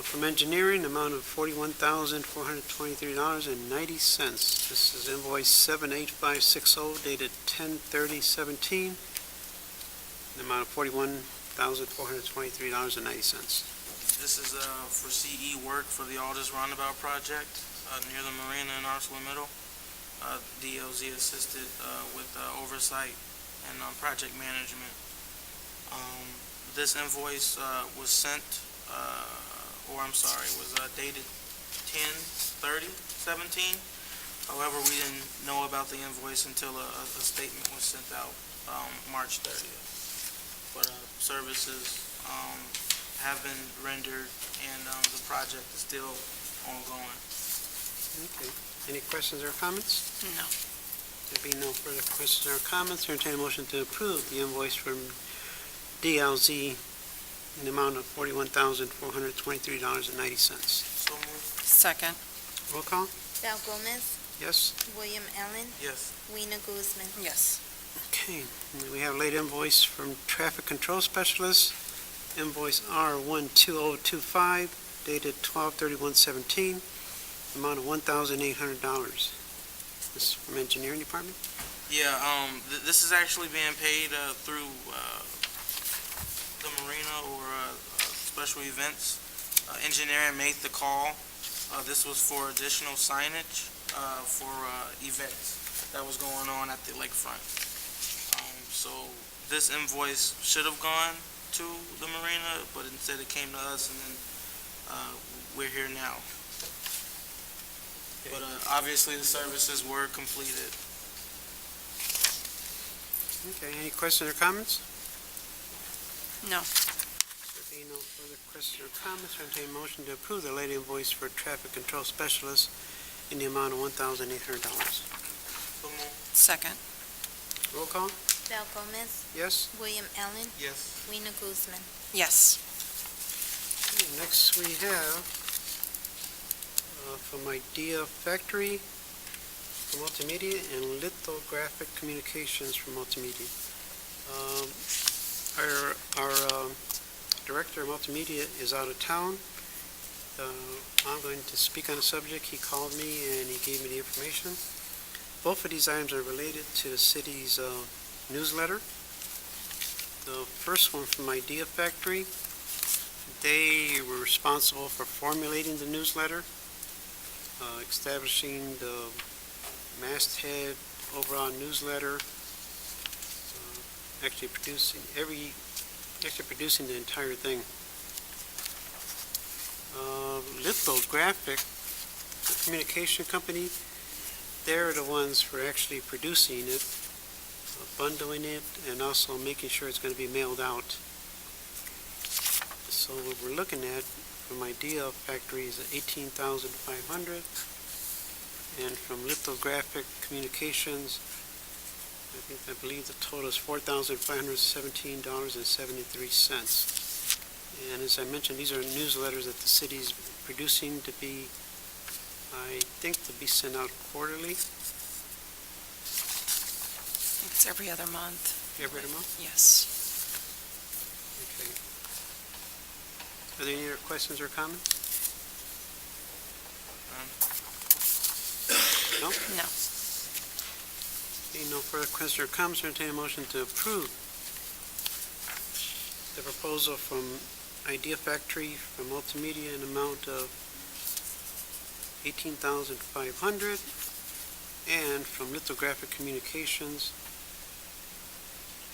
from engineering, amount of $41,423.90. This is invoice 78560 dated 10/30/17, the amount of $41,423.90. This is for CE work for the Aldous Roundabout project near the marina in ArcelorMittal. DLZ assisted with oversight and project management. This invoice was sent, was dated 10/30/17. However, we didn't know about the invoice until a statement was sent out March 30th. But services have been rendered, and the project is still ongoing. Okay, any questions or comments? No. There be no further questions or comments, entertain a motion to approve the invoice from DLZ in the amount of $41,423.90. So moved. Second. Roll call? Val Gomez. Yes? William Allen. Yes. Rena Guzman. Yes. Okay, and then we have late invoice from Traffic Control Specialist, invoice R12025, dated 12/31/17, amount of $1,800. This is from Engineering Department? Yeah, this is actually being paid through the marina or special events. Engineering made the call. This was for additional signage for events that was going on at the lakefront. So this invoice should have gone to the marina, but instead it came to us, and then we're here now. But obviously the services were completed. Okay, any questions or comments? No. There being no further questions or comments, I entertain a motion to approve the late invoice for Traffic Control Specialist in the amount of $1,800. So moved. Second. Roll call? Val Gomez, Yes? William Allen, Yes. Rena Guzman. Yes. Next we have from Idea Factory for Multimedia and Lithographic Communications for Multimedia. Our Director of Multimedia is out of town. I'm going to speak on the subject. He called me and he gave me the information. Both of these items are related to the city's newsletter. The first one from Idea Factory, they were responsible for formulating the newsletter, establishing the masthead, overall newsletter, actually producing the entire thing. Lithographic, the communication company, they're the ones for actually producing it, bundling it, and also making sure it's going to be mailed out. So what we're looking at from Idea Factory is $18,500, and from Lithographic Communications, I believe the total is $4,517.73. And as I mentioned, these are newsletters that the city's producing to be, I think, to be sent out quarterly, It's every other month. every other month. Yes. Okay. Are there any other questions or comments? No? No. Okay, no further questions or comments. Entertain a motion to approve the proposal from Idea Factory for Multimedia in amount of $18,500, and from Lithographic Communications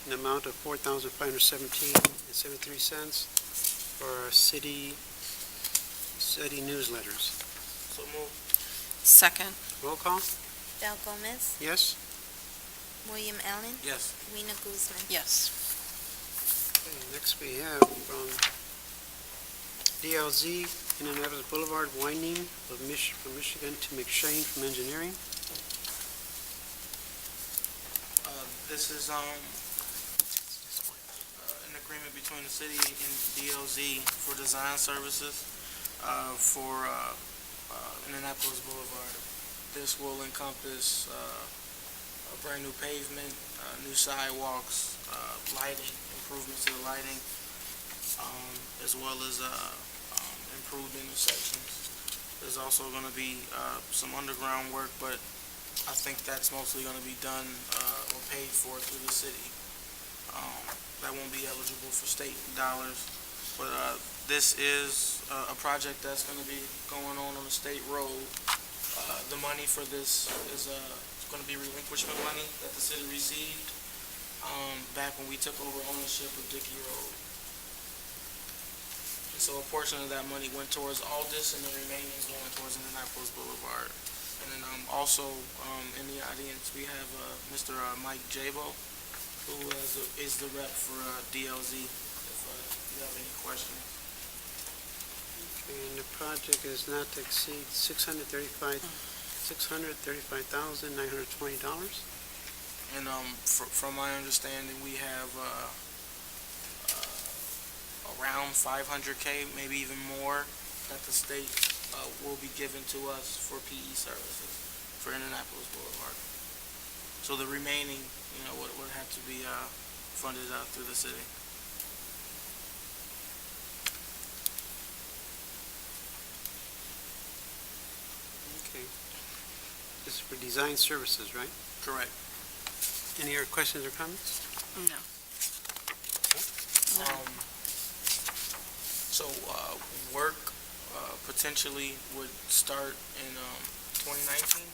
an amount of $4,517.73 for our city newsletters. So move. Second. Roll call? Val Gomez, Yes? William Allen, Yes. Rena Guzman. Yes. Okay, next we have from DLZ, Indianapolis Boulevard widening from Michigan to McShane from engineering. This is an agreement between the city and DLZ for design services for Indianapolis Boulevard. This will encompass a brand new pavement, new sidewalks, lighting, improvements to the lighting, as well as improved intersections. There's also going to be some underground work, but I think that's mostly going to be done or paid for through the city. That won't be eligible for state dollars, but this is a project that's going to be going on a state road. The money for this is going to be relinquishment money that the city received back when we took over ownership of Dickey Road. And so a portion of that money went towards Aldous, and the remaining is going towards Indianapolis Boulevard. And then also in the audience, we have Mr. Mike Jabo, who is the rep for DLZ, if you have any questions. Okay, and the project is not to exceed $635,920. And from my understanding, we have around $500K, maybe even more, that the state will be given to us for PE services for Indianapolis Boulevard. So the remaining, would have to be funded through the city. Okay. This is for design services, right? Correct. Any other questions or comments? No. So work potentially would start in 2019.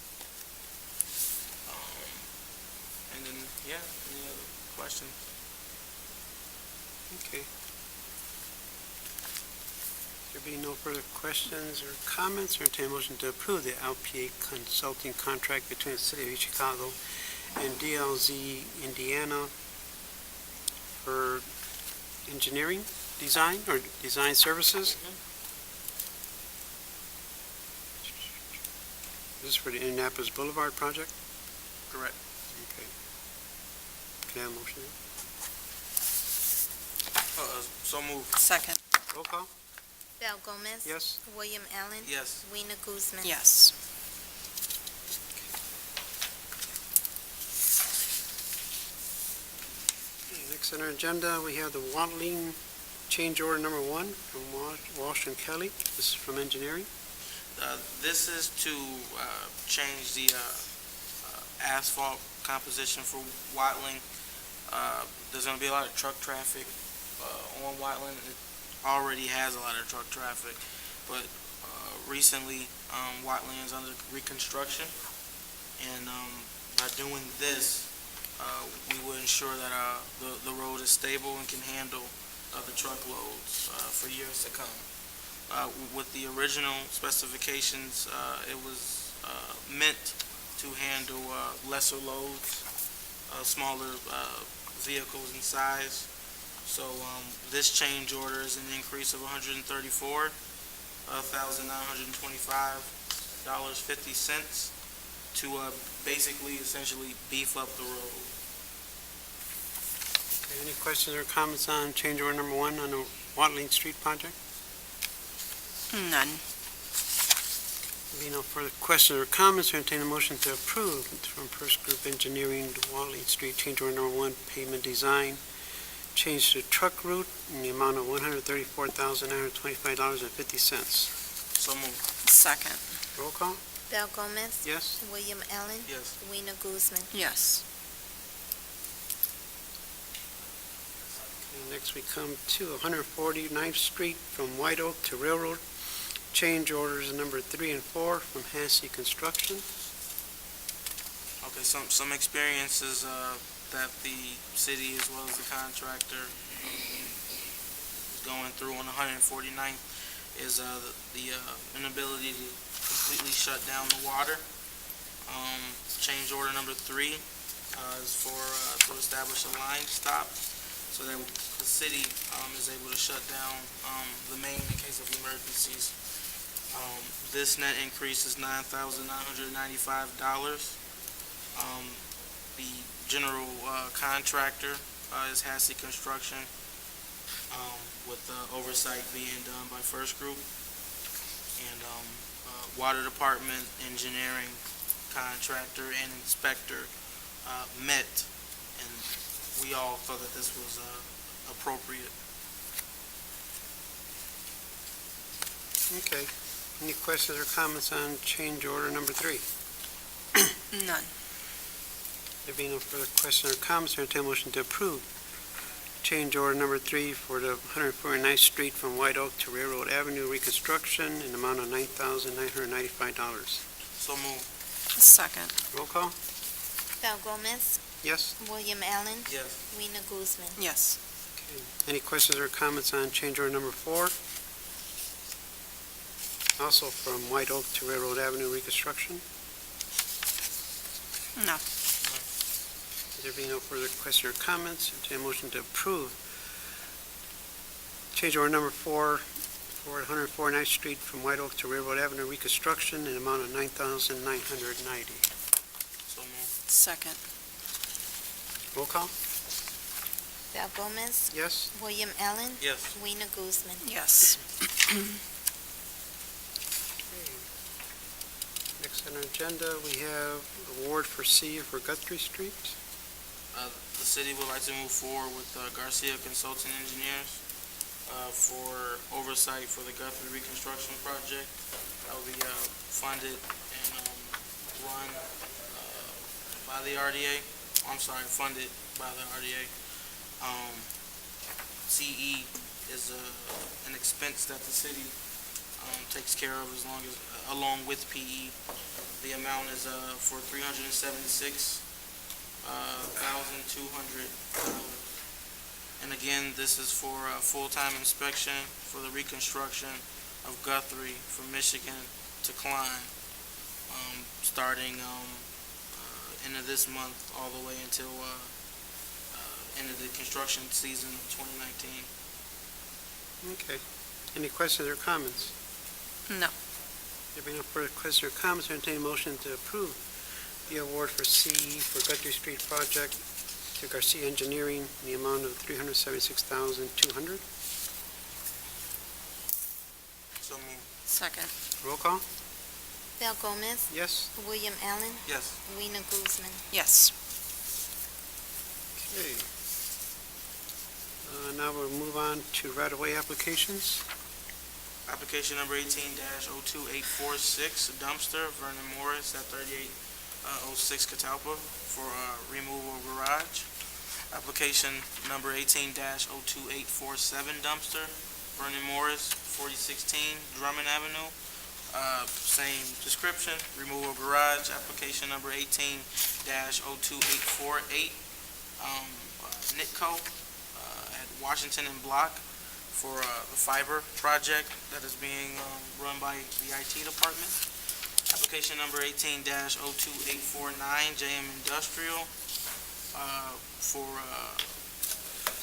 And then, any other questions? Okay. There being no further questions or comments, or entertain a motion to approve the LPA consulting contract between the City of East Chicago and DLZ Indiana for engineering, design, or design services? This is for the Indianapolis Boulevard project? Correct. Okay. Can I have a motion? So moved. Second. Roll call? Val Gomez. Yes? William Allen. Yes. Rena Guzman. Yes. Next on our agenda, we have the Watling change order number 1 from Walsh and Kelly. This is from engineering. This is to change the asphalt composition for Watling. There's going to be a lot of truck traffic on Watling. It already has a lot of truck traffic, but recently Watling is under reconstruction, and by doing this, we will ensure that the road is stable and can handle the truckloads for years to come. With the original specifications, it was meant to handle lesser loads, smaller vehicles in size. So this change order is an increase of $134,925.50 to basically essentially beef up the road. Okay, any questions or comments on change order number 1 on the Watling Street project? None. Being no further questions or comments, entertain a motion to approve from First Group Engineering, the Watling Street change order number 1, pavement design, change to truck route in the amount of $134,925.50. So moved. Second. Roll call? Val Gomez. Yes? William Allen. Yes. Rena Guzman. Yes. Okay, next we come to 149th Street from White Oak to Railroad. Change orders number 3 and 4 from Hassey Construction. Okay, some experiences that the city as well as the contractor is going through on 149th is the inability to completely shut down the water. Change order number 3 is to establish a line stop so that the city is able to shut down the main in case of emergencies. This net increase is $9,995. The general contractor is Hassey Construction, with oversight being done by First Group. And Water Department, engineering contractor, and inspector met, and we all thought that this was appropriate. Okay. Any questions or comments on change order number 3? None. There being no further questions or comments, entertain a motion to approve change order number 3 for the 149th Street from White Oak to Railroad Avenue reconstruction in the amount of $9,995. So moved. Second. Roll call? Val Gomez. Yes? William Allen. Yes. Rena Guzman. Yes. Okay. Any questions or comments on change order number 4? Also from White Oak to Railroad Avenue reconstruction? No. There being no further questions or comments, entertain a motion to approve change order number 4 for 149th Street from White Oak to Railroad Avenue reconstruction in the amount of $9,990. So moved. Second. Roll call? Val Gomez. Yes? William Allen. Yes. Rena Guzman. Yes. Next on our agenda, we have award for C for Guthrie Street. The city would like to move forward with Garcia Consulting Engineers for oversight for the Guthrie reconstruction project. That will be funded and run by the RDA. Funded by the RDA. CE is an expense that the city takes care of along with PE. The amount is for $376,200. And again, this is for a full-time inspection for the reconstruction of Guthrie from Michigan to Klein, starting end of this month all the way until end of the construction season of 2019. Okay. Any questions or comments? No. There being no further questions or comments, entertain a motion to approve the award for CE for Guthrie Street project to Garcia Engineering in the amount of $376,200. So moved. Second. Roll call? Val Gomez, Yes? William Allen, Yes. Rena Guzman. Yes. Okay. Now we'll move on to right-of-way applications. Application number 18-02846, dumpster, Vernon Morris at 3806 Catalpa for removal garage. Application number 18-02847, dumpster, Vernon Morris, 4016 Drummond Avenue. Same description, removal garage. Application number 18-02848, Nitco at Washington and Block for the fiber project that is being run by the IT department. Application number 18-02849, JM Industrial for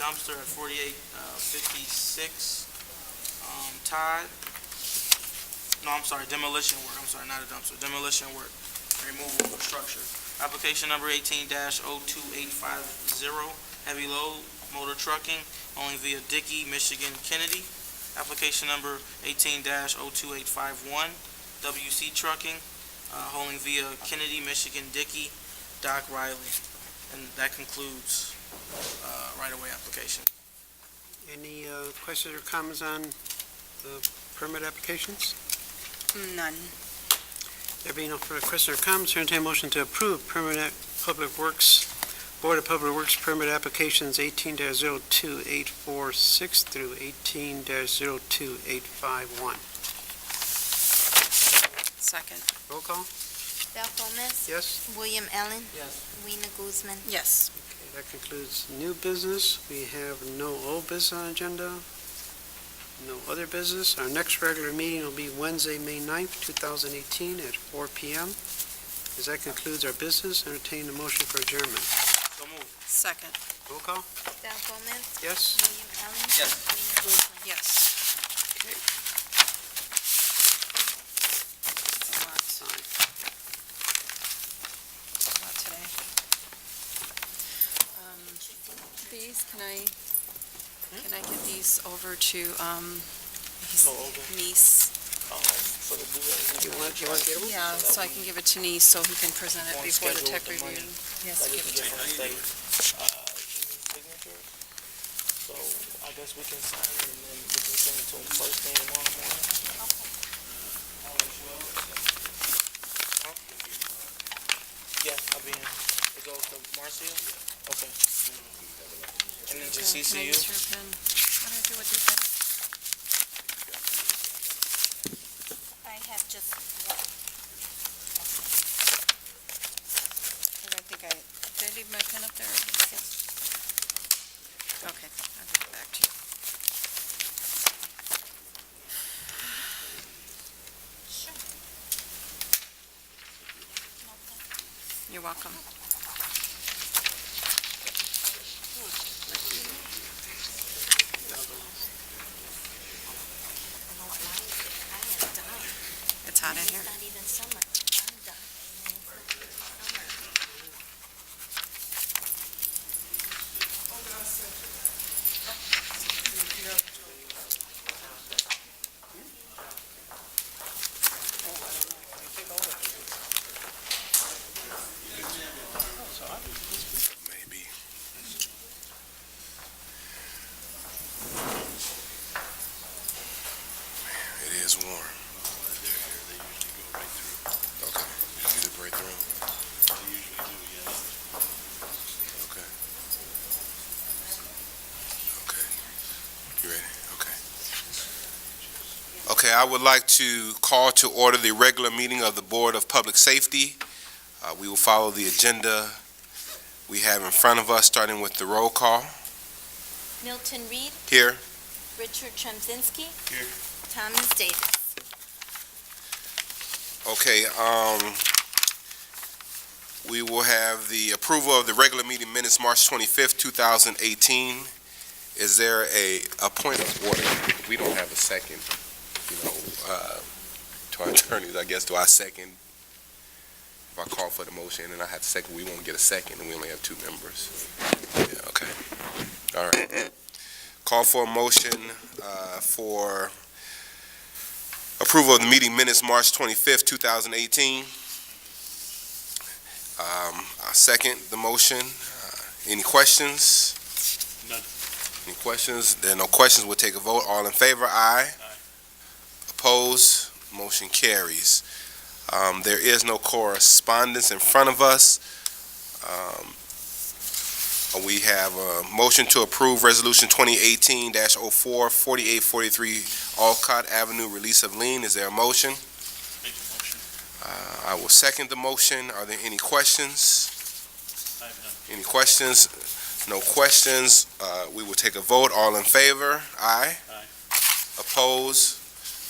dumpster at 4856 Todd. No, I'm sorry, demolition work. I'm sorry, not a dumpster, demolition work, removal of structure. Application number 18-02850, heavy load motor trucking, only via Dickey, Michigan, Kennedy. Application number 18-02851, WC Trucking, hauling via Kennedy, Michigan, Dickey, Doc Riley. And that concludes right-of-way application. Any questions or comments on the permit applications? None. There being no further questions or comments, entertain a motion to approve permanent Public Works, Board of Public Works permit applications 18-02846 through 18-02851. Second. Roll call? Val Gomez, Yes? William Allen, Yes. Rena Guzman. Yes. Okay, that concludes new business. We have no old business on agenda, no other business. Our next regular meeting will be Wednesday, May 9th, 2018 at 4 p.m. As that concludes our business, entertain a motion for adjournment. So moved. Second. Roll call? Val Gomez, Yes? William Allen, Yes. Rena Guzman. Yes. It's a lot. It's a lot today. These, can I get these over to, his niece? For the You want to get them? Yeah, so I can give it to niece so he can present it before the tech review. Yes, give it to her. So I guess we can sign it and then we can send it to him first thing tomorrow morning. Huh? Yeah, I'll be in. It goes to Marcia? Okay. And then just Can I CC you? use your pen? What do I do with your pen? I have just one. Did I leave my pen up there? Yes. Okay, I'll give it back to you. You're welcome. It's hot in here. It's not even summer. I'm done. Maybe. It is warm. Okay. You zip right through? Okay. Okay. You ready? Okay. Okay, I would like to call to order the regular meeting of the Board of Public Safety. We will follow the agenda we have in front of us, starting with the roll call. Milton Reed, Here. Richard Tremzinski. Here. Thomas Davis. Okay, we will have the approval of the regular meeting minutes, March 25th, 2018. Is there a point of order? We don't have a second, to our attorneys, I guess. Do I second? If I call for the motion and I have a second, we won't get a second, and we only have two members. Yeah, okay. All right. Call for a motion for approval of the meeting minutes, March 25th, 2018. I second the motion. Any questions? None. Any questions? There are no questions. We'll take a vote. All in favor? Aye. Opposed? Motion carries. There is no correspondence in front of us. We have a motion to approve Resolution 2018-04, 4843 Alcott Avenue, release of lien. Is there a motion? Make the motion. I will second the motion. Are there any questions? I have none. Any questions? No questions. We will take a vote. All in favor? Aye. Aye. Opposed?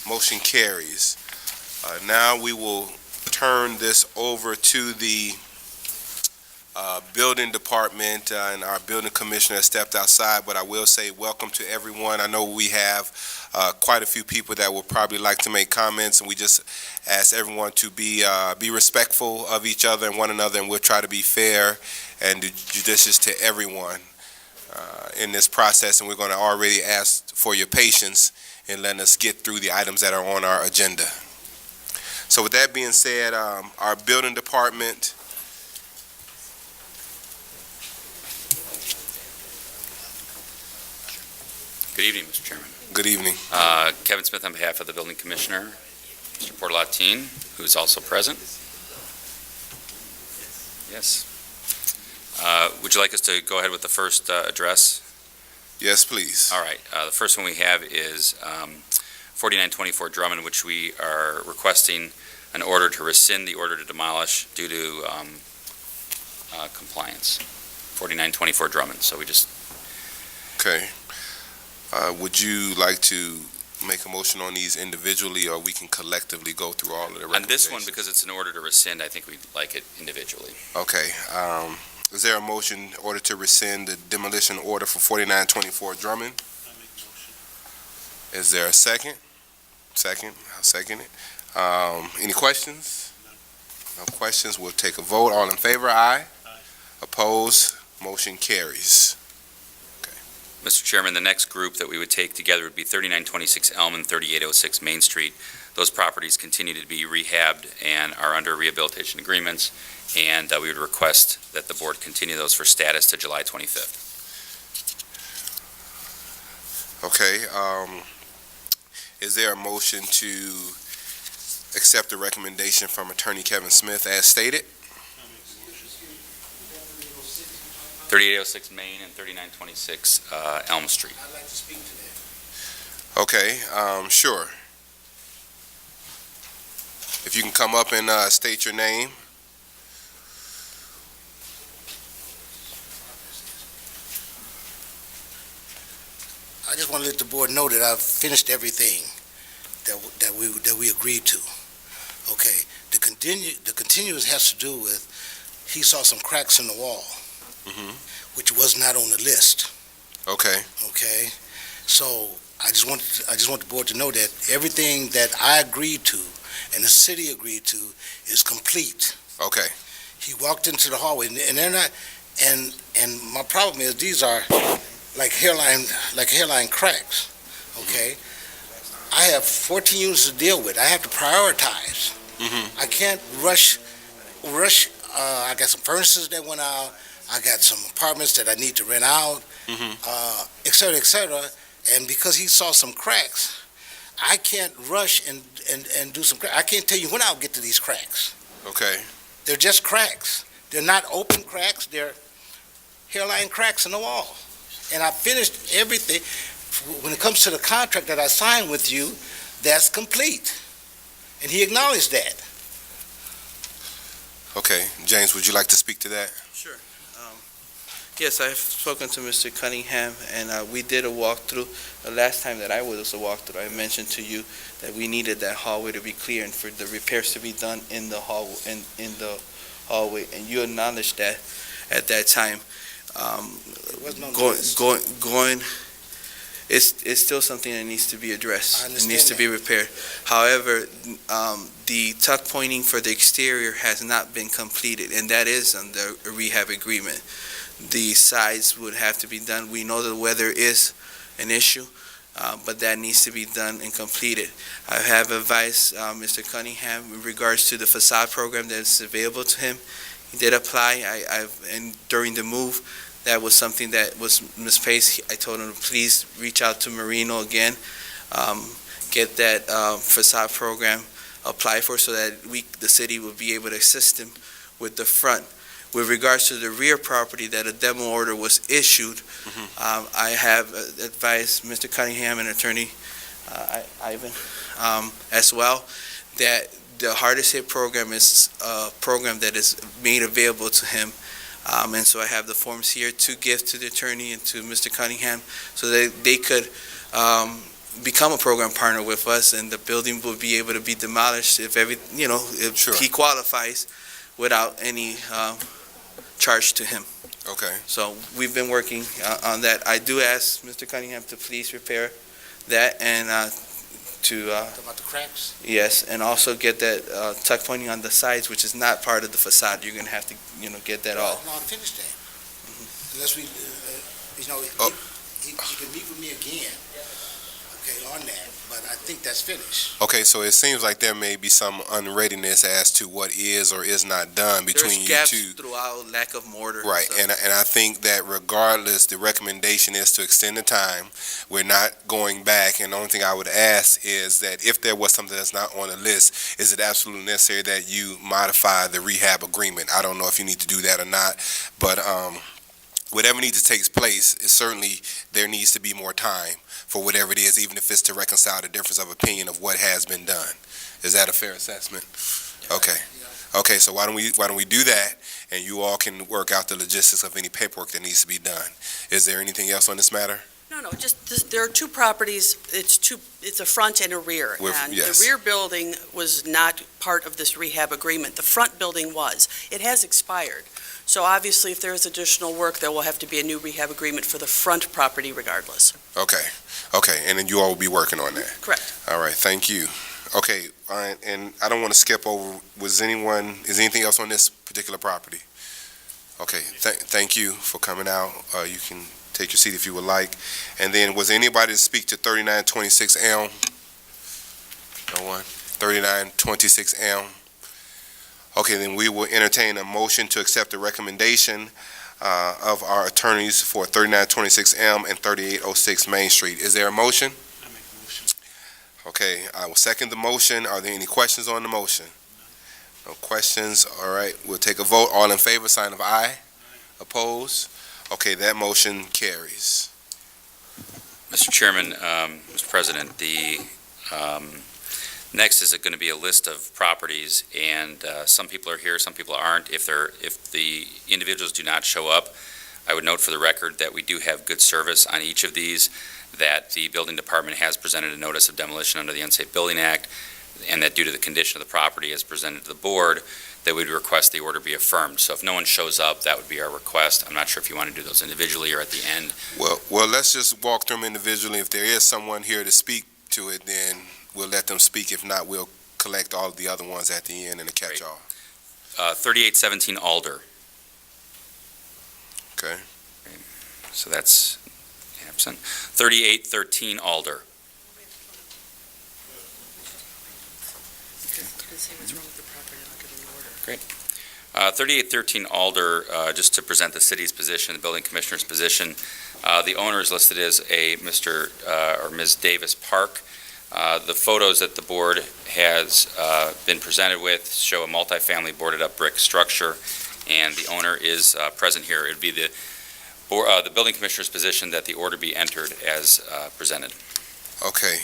Motion carries. Now we will turn this over to the building department, and our building commissioner has stepped outside, but I will say welcome to everyone. I know we have quite a few people that will probably like to make comments, and we just ask everyone to be respectful of each other and one another, and we'll try to be fair and judicious to everyone in this process, and we're going to already ask for your patience in letting us get through the items that are on our agenda. So with that being said, our building department, Good evening, Mr. Chairman. good evening. Kevin Smith on behalf of the building commissioner, Mr. Portalatin, who is also present. Yes. Would you like us to go ahead with the first address? Yes, please. All right. The first one we have is 4924 Drummond, which we are requesting an order to rescind the order to demolish due to compliance. 4924 Drummond. So we just... Okay. Would you like to make a motion on these individually, or we can collectively go through all of the recommendations? On this one, because it's an order to rescind, I think we'd like it individually. Okay. Is there a motion in order to rescind the demolition order for 4924 Drummond? I make the motion. Is there a second? Second. I'll second it. Any questions? No questions. We'll take a vote. All in favor? Aye. Aye. Opposed? Motion carries. Mr. Chairman, the next group that we would take together would be 3926 Elm and 3806 Main Street. Those properties continue to be rehabbed and are under rehabilitation agreements, and we would request that the board continue those for status to July 25th. Okay. Is there a motion to accept the recommendation from Attorney Kevin Smith as stated? 3806 Main and 3926 Elm Street. I'd like to speak to that. Okay, sure. If you can come up and state your name. I just want to let the board know that I've finished everything that we agreed to. Okay, the continuous has to do with, he saw some cracks in the wall, which was not on the list. Okay. Okay, so I just want the board to know that everything that I agreed to and the city agreed to is complete. Okay. He walked into the hallway, and they're not, and my problem is these are like hairline cracks. Okay, I have 14 units to deal with. I have to prioritize. I can't rush. I got some furnaces that went out. I got some apartments that I need to rent out, et cetera, et cetera. And because he saw some cracks, I can't rush and do some cracks. I can't tell you when I'll get to these cracks. Okay. They're just cracks. They're not open cracks. They're hairline cracks in the wall. And I finished everything. When it comes to the contract that I signed with you, that's complete. And he acknowledged that. Okay. James, would you like to speak to that? Sure. Yes, I've spoken to Mr. Cunningham, and we did a walkthrough. The last time that I was a walkthrough, I mentioned to you that we needed that hallway to be clear and for the repairs to be done in the hallway, and you acknowledged that at that time. it's still something that needs to be addressed. I It understand needs to be repaired. However, the tuck pointing for the exterior has not been completed, and that is under a rehab agreement. The sides would have to be done. We know the weather is an issue, but that needs to be done and completed. I have advised Mr. Cunningham in regards to the facade program that's available to him. He did apply. And during the move, that was something that was misplaced. I told him to please reach out to Marino again, get that facade program applied for so that the city will be able to assist him with the front. With regards to the rear property that a demo order was issued, I have advised Mr. Cunningham and Attorney Ivan as well that the hardest hit program is a program that is made available to him. And so I have the forms here to give to the attorney and to Mr. Cunningham so that they could become a program partner with us, and the building will be able to be demolished if he qualifies without any charge to him. Okay. So we've been working on that. I do ask Mr. Cunningham to please repair that and About the cracks? yes, and also get that tuck pointing on the sides, which is not part of the facade. You're gonna have to, get that all. No, finish that. Unless we, Oh. he can meet with me again, okay, on that, but I think that's finished. Okay, so it seems like there may be some unreadiness as to what is or is not done between There's you gaps two. throughout, lack of mortar. Right, stuff. and I think that regardless, the recommendation is to extend the time. We're not going back, and the only thing I would ask is that if there was something that's not on the list, is it absolutely necessary that you modify the rehab agreement? I don't know if you need to do that or not, but whatever needs to take place, certainly there needs to be more time for whatever it is, even if it's to reconcile the difference of opinion of what has been done. Is that a fair assessment? Okay. Okay, so why don't we do that, and you all can work out the logistics of any paperwork that needs to be done. Is there anything else on this matter? No, there are two properties, it's a front and a rear. And yes. the rear building was not part of this rehab agreement. The front building was. It has expired. So obviously, if there is additional work, there will have to be a new rehab agreement for the front property regardless. Okay, and then you all will be working on that? Correct. All right, thank you. Okay, all right, and I don't want to skip over, is anything else on this particular property? Okay, thank you for coming out. You can take your seat if you would like. And then, was anybody to speak to 3926 Elm? No one? 3926 Elm? Okay, then we will entertain a motion to accept the recommendation of our attorneys for 3926 Elm and 3806 Main Street. Is there a motion? I make a motion. Okay, I will second the motion. Are there any questions on the motion? No questions. All right, we'll take a vote. All in favor, sign of aye. Opposed? Okay, that motion carries. Mr. Chairman, Mr. President, the next is going to be a list of properties, and some people are here, some people aren't. If the individuals do not show up, I would note for the record that we do have good service on each of these, that the building department has presented a notice of demolition under the Unsafe Building Act, and that due to the condition of the property as presented to the board, that we'd request the order be affirmed. So if no one shows up, that would be our request. I'm not sure if you want to do those individually or at the end. Well, let's just walk through them individually. If there is someone here to speak to it, then we'll let them speak. If not, we'll collect all of the other ones at the end and a catch-all. 3817 Alder. Okay. So that's absent. 3813 Alder. Great. 3813 Alder, just to present the city's position, the building commissioner's position. The owner is listed as a Mr. or Ms. Davis Park. The photos that the board has been presented with show a multifamily boarded-up brick structure, and the owner is present here. It would be the building commissioner's position that the order be entered as presented. Okay.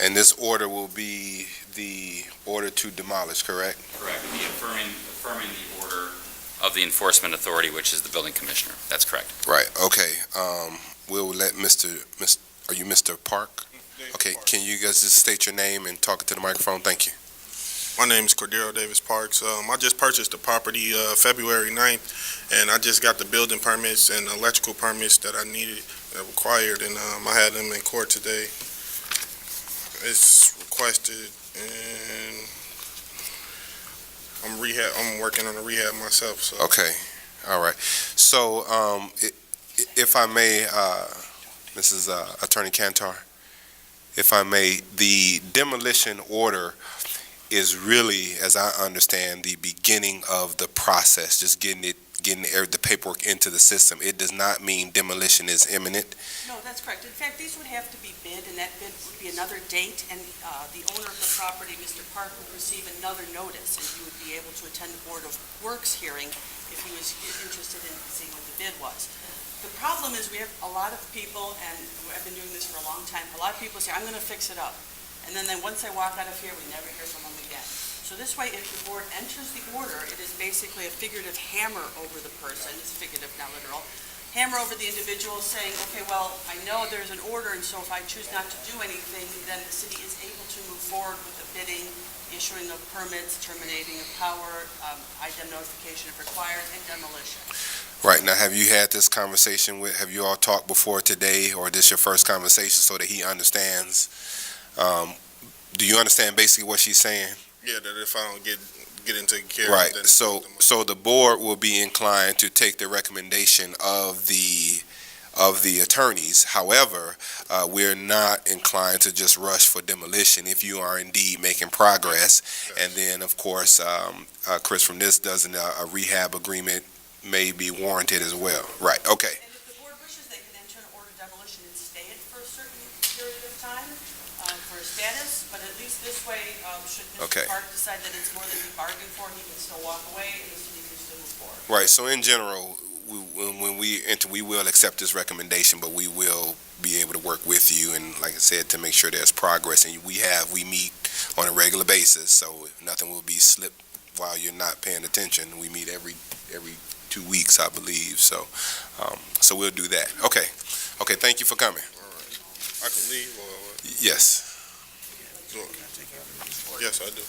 And this order will be the order to demolish, correct? Correct. Be affirming the order of the enforcement authority, which is the building commissioner. That's correct. Right, okay. We'll let are you Mr. Park? Okay, can you guys just state your name and talk into the microphone? Thank you. My name is Cordero Davis Parks. I just purchased the property February 9th, and I just got the building permits and electrical permits that I needed, that required, and I had them in court today. It's requested, and I'm working on the rehab myself, so. Okay, all right. So, if I may, Mrs. Attorney Cantor, if I may, the demolition order is really, as I understand, the beginning of the process, just getting the paperwork into the system. It does not mean demolition is imminent. No, that's correct. In fact, these would have to be bid, and that bid would be another date, and the owner of the property, Mr. Park, would receive another notice, and he would be able to attend the Board of Works hearing if he was interested in seeing what the bid was. The problem is we have a lot of people, and I've been doing this for a long time, a lot of people say, I'm going to fix it up. And then once they walk out of here, we never hear from them again. So this way, if the board enters the order, it is basically a figurative hammer over the person, it's figurative, not literal, hammer over the individual saying, okay, well, I know there's an order, and so if I choose not to do anything, then the city is able to move forward with the bidding, issuing of permits, terminating of power, IDEM notification if required, and demolition. Right, now, have you had this conversation have you all talked before today, or this your first conversation so that he understands? Do you understand basically what she's saying? Yeah, that if I don't get into care. Right, then so the board will be inclined to take the recommendation of the attorneys. However, we're not inclined to just rush for demolition if you are indeed making progress. And then, of course, Chris, from this, doesn't a rehab agreement may be warranted as well? Right, okay. And if the board wishes, they can enter an order demolition and stay it for a certain period of time for a status, but at least this way, should Okay. Mr. Park decide that it's more than he bargained for, he can still walk away and the city can still move forward. Right, so in general, when we enter, we will accept this recommendation, but we will be able to work with you and, like I said, to make sure there's progress. And we meet on a regular basis, so nothing will be slipped while you're not paying attention. We meet every 2 weeks, I believe, so we'll do that. Okay, thank you for coming. All right. I can leave or what? Yes. Yes, I do.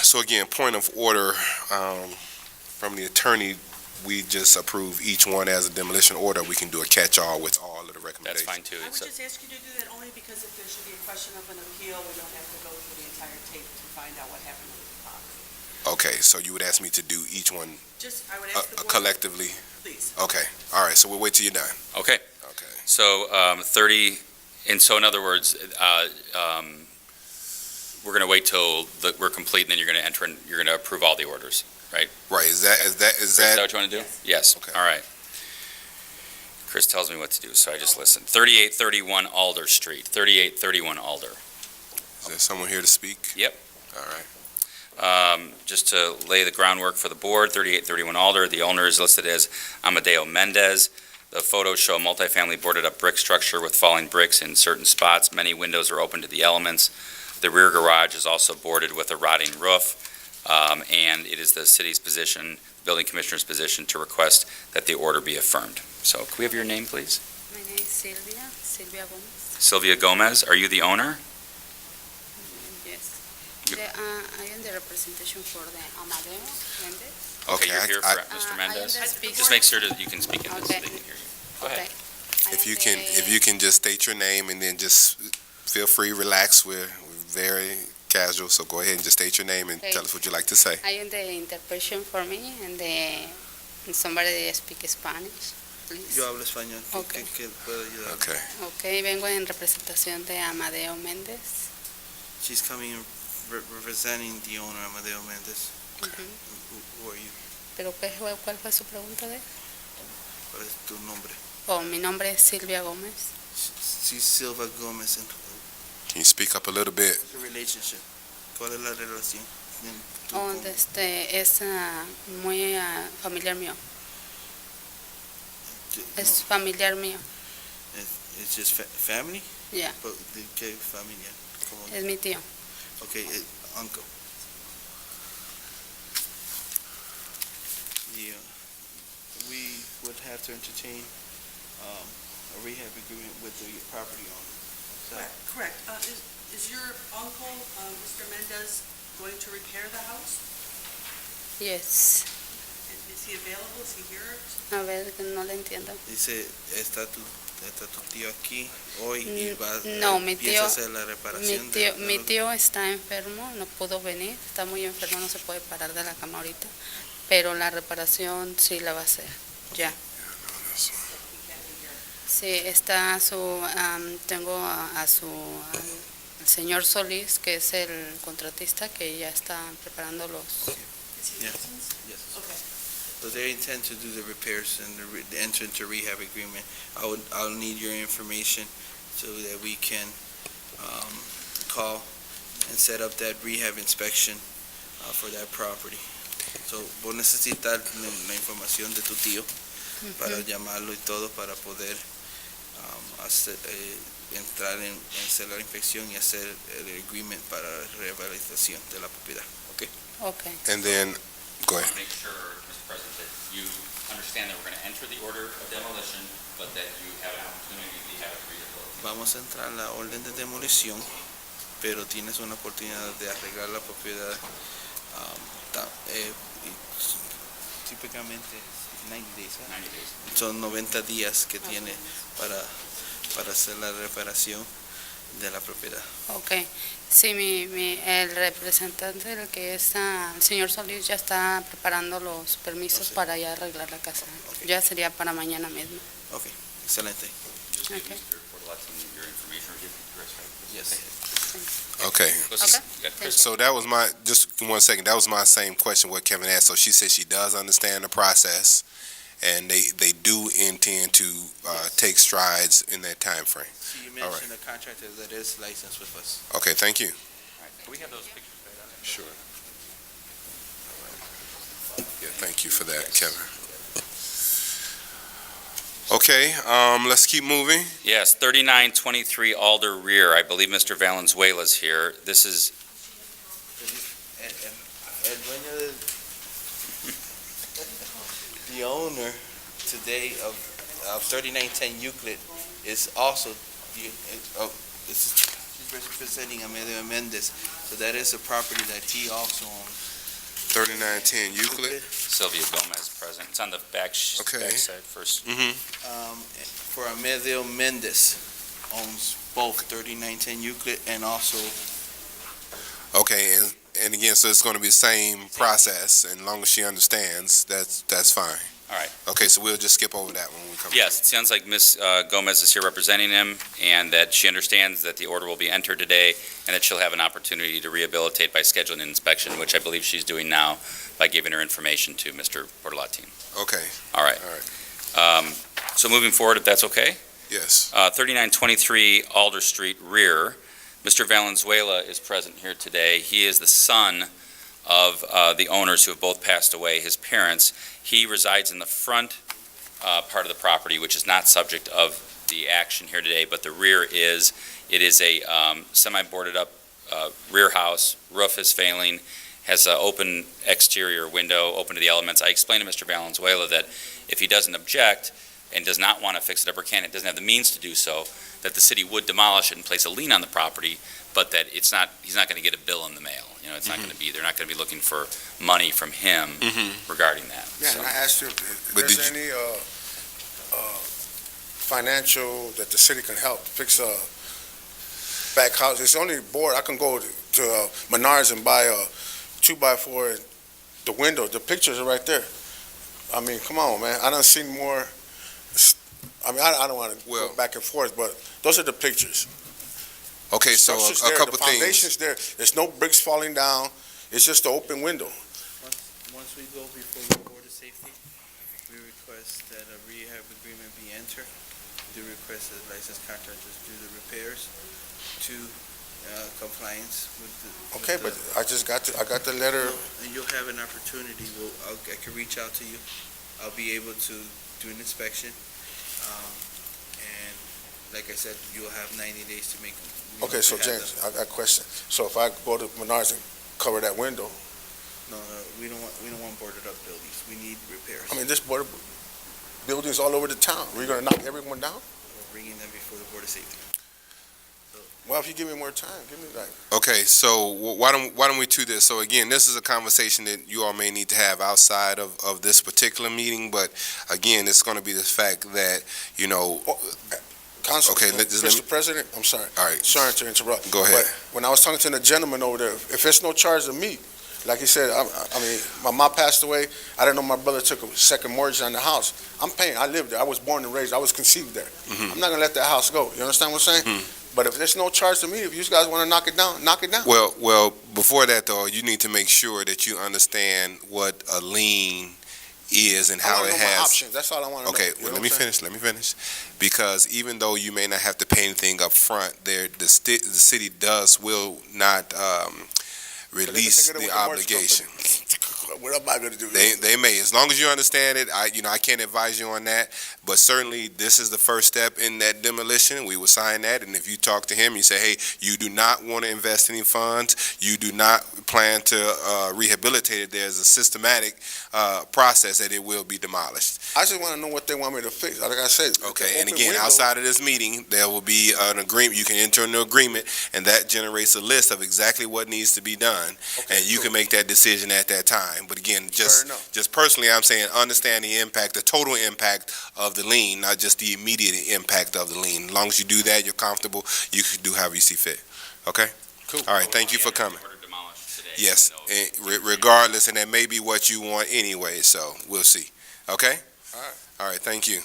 So again, point of order from the attorney, we just approve each one as a demolition order. We can do a catch-all with all of the That's recommendations. fine too. I would just ask you to do that only because if there should be a question of an appeal, we don't have to go through the entire tape to find out what happened with the property. Okay, so you would ask me to do each one I would ask the board. collectively? Please. Okay, all right, so we'll wait till you're done. Okay. Okay. So, 30, and so in other words, we're going to wait till we're complete, and then you're going to enter, and you're going to approve all the orders, right? Right, is that? Is that what you want to do? Yes. Okay. All right. Chris tells me what to do, so I just listen. 3831 Alder Street, 3831 Alder. Is there someone here to speak? Yep. All right. Just to lay the groundwork for the board, 3831 Alder, the owner is listed as Amadeo Mendez. The photos show a multifamily boarded-up brick structure with falling bricks in certain spots. Many windows are open to the elements. The rear garage is also boarded with a rotting roof, and it is the city's position, building commissioner's position, to request that the order be affirmed. So, can we have your name, please? My name is Silvia Gomez. Sylvia Gomez, are you the owner? Yes. I am the representation for the Amadeo Mendez. Okay, you're here for Mr. I Mendez? understand. Just make sure that you can speak in this so Okay. they can hear you. Go ahead. If you can just state your name and then just feel free, relax. We're very casual, so go ahead and just state your name and Okay. tell us what you'd like to say. I am the interpretation for me and somebody speak Spanish, please. Yo hablo español. Okay. ¿Qué puedo ayudar? Okay. Ok, vengo en representación de Amadeo Méndez. She's coming representing the owner, Amadeo Mendez. Who are you? Pero ¿cuál fue su pregunta de? ¿Cuál es tu nombre? Oh, mi nombre es Silvia Gómez. Sí, Silva Gomez. Can you speak up a little bit? What's the relationship? ¿Cuál es la relación? Oh, es muy familiar mío. Es familiar mío. It's just family? Yeah. ¿De qué familia? Es mi tío. Okay, uncle. Yeah, we would have to entertain a rehab agreement with the property owner. So, Correct. Is your uncle, Mr. Mendez, says going to repair the house? Yes. Is he available? Is he here? A ver, que no le entiendo. Dice, está tu tío aquí hoy y va No, mi empieza tío, a hacer la reparación de mi tío está enfermo, no pudo venir, está muy enfermo, no se puede parar de la cama ahorita, pero la reparación sí la va a hacer, ya. Sí, está tengo al señor Solís, que es el contratista, que ya está preparando los... Yes. So they intend to do the repairs and the enter into rehab agreement. I'll need your information so that we can call and set up that rehab inspection for that property. So vos necesitas la información de tu tío para llamarlo y todo para poder entrar en hacer la inspección y hacer el agreement para rehabilitación de la propiedad. Okay. Okay. And then, go ahead. Make sure, Mr. President, that you understand that we're going to enter the order of demolition, but that you have an opportunity to have it rehabilitated. Vamos a entrar en la orden de demolición, pero tienes una oportunidad de arreglar la propiedad. Típicamente 90 días. Son 90 días que tiene para hacer la reparación de la propiedad. Okay. Sí, el representante, el que está, el señor Solís, ya está preparando los permisos para ya arreglar la casa. Okay. Ya sería para mañana mismo. Okay, excelente. Just give Okay. Mr. Portalatin your information or give it to Chris, right? Yes. Okay. You got Chris. So that was my, just 1 second, that was my same question what Kevin asked. So she said she does understand the process, and they do intend to take strides in that time frame. So you All mentioned a contractor that is licensed with us. Okay, thank you. All right. Can we have those pictures right on there? Sure. Yeah, thank you for that, Kevin. Okay, let's keep moving. Yes, 3923 Alder Rear. I believe Mr. Valenzuela's here. This is, El dueño the owner today of 3910 Euclid is also this is representing Amelia Mendez. So that is a property that he also owns. 3910 Euclid. Sylvia Gomez present. It's on the back Okay. backside first. Mm-hmm. For Amelia Mendez owns both 3910 Euclid and also Okay, and again, so it's going to be the same process, and as long as she understands, that's fine. All right. Okay, so we'll just skip over that when we come. Yes, it sounds like Ms. Gomez is here representing him, and that she understands that the order will be entered today, and that she'll have an opportunity to rehabilitate by scheduling an inspection, which I believe she's doing now by giving her information to Mr. Portalatin. Okay, All right. So moving forward, if that's okay? yes. 3923 Alder Street Rear. Mr. Valenzuela is present here today. He is the son of the owners who have both passed away, his parents. He resides in the front part of the property, which is not subject of the action here today, but the rear is. It is a semi-boarded up rear house. Roof is failing, has an open exterior window, open to the elements. I explained to Mr. Valenzuela that if he doesn't object and does not want to fix it up or doesn't have the means to do so, that the city would demolish it and place a lien on the property, but that he's not going to get a bill in the mail. You know, it's not going to be, they're not going to be looking for money from him regarding that. Yeah, So- and I asked you if But there's did any financial that the city can help fix a back house. It's only board. I can go to Menards and buy a 2x4 and the window. The pictures are right there. I mean, come on, man. I done seen more. I mean, I don't want to Well- go back and forth, but those are the pictures. Okay, so Structure's a there, couple the things. foundation's there. There's no bricks falling down. It's just an open window. Once we go before the Board of Safety, we request that a rehab agreement be entered. We request that licensed contractors do the repairs to compliance with the. Okay, but I got the letter. And you'll have an opportunity, I can reach out to you. I'll be able to do an inspection. And like I said, you'll have 90 days to make. Okay, so James, I got a question. So if I go to Menards and cover that window, No, we don't want boarded up buildings. We need repairs. I mean, this board buildings all over the town. We're gonna knock everyone down? We're bringing them before the Board of Safety. So Well, if you give me more time, give me like. Okay, so why don't we do this? So again, this is a conversation that you all may need to have outside of this particular meeting, but again, it's going to be the fact that, you know. Council, Okay, Mr. President, I'm sorry. All right. Sorry to interrupt. Go ahead. But when I was talking to the gentleman over there, if there's no charge to me, like he said, I mean, my mom passed away. I didn't know my brother took a second mortgage on the house. I'm paying. I lived there. I was born and raised. I was conceived there. Mhm. I'm not gonna let that house go. You understand what I'm saying? But if there's no charge to me, if you guys want to knock it down, knock it down. Well, before that though, you need to make sure that you understand what a lien is and I how wanna it know my has. options. That's all I want to know. Okay, You know well, what let I'm me saying? finish, because even though you may not have to pay anything up front, the city will not release take it away the from mortgage obligation. What am I gonna do? They may, as long as you understand it. I can't advise you on that, but certainly this is the first step in that demolition. We will sign that, and if you talk to him, you say, hey, you do not want to invest any funds, you do not plan to rehabilitate it. There's a systematic process that it will be demolished. I just want to know what they want me to fix. Like I said. Okay, and open again, window- outside of this meeting, there will be an agreement. You can enter into an agreement, and that generates a list of exactly what needs to be done, Okay, and you cool. can make that decision at that time. But again, Fair enough. just personally, I'm saying understand the impact, the total impact of the lien, not just the immediate impact of the lien. As long as you do that, you're comfortable, you can do however you see fit. Okay? Cool. All right, thank you for coming. Order demolished today, Yes, even though- regardless, and that may be what you want anyway, so we'll see. Okay? All right. All right, thank you.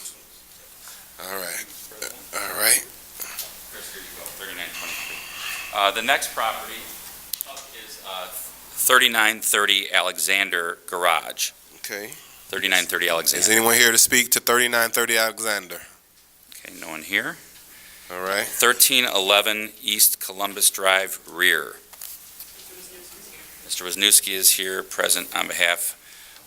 All right. All right. Chris, here you go, 3923. The next property is 3930 Alexander Garage. Okay. 3930 Is Alexander. anyone here to speak to 3930 Alexander? Okay, no one here. All right. 1311 East Columbus Drive, rear. Mr. Wisniewski is here, present on behalf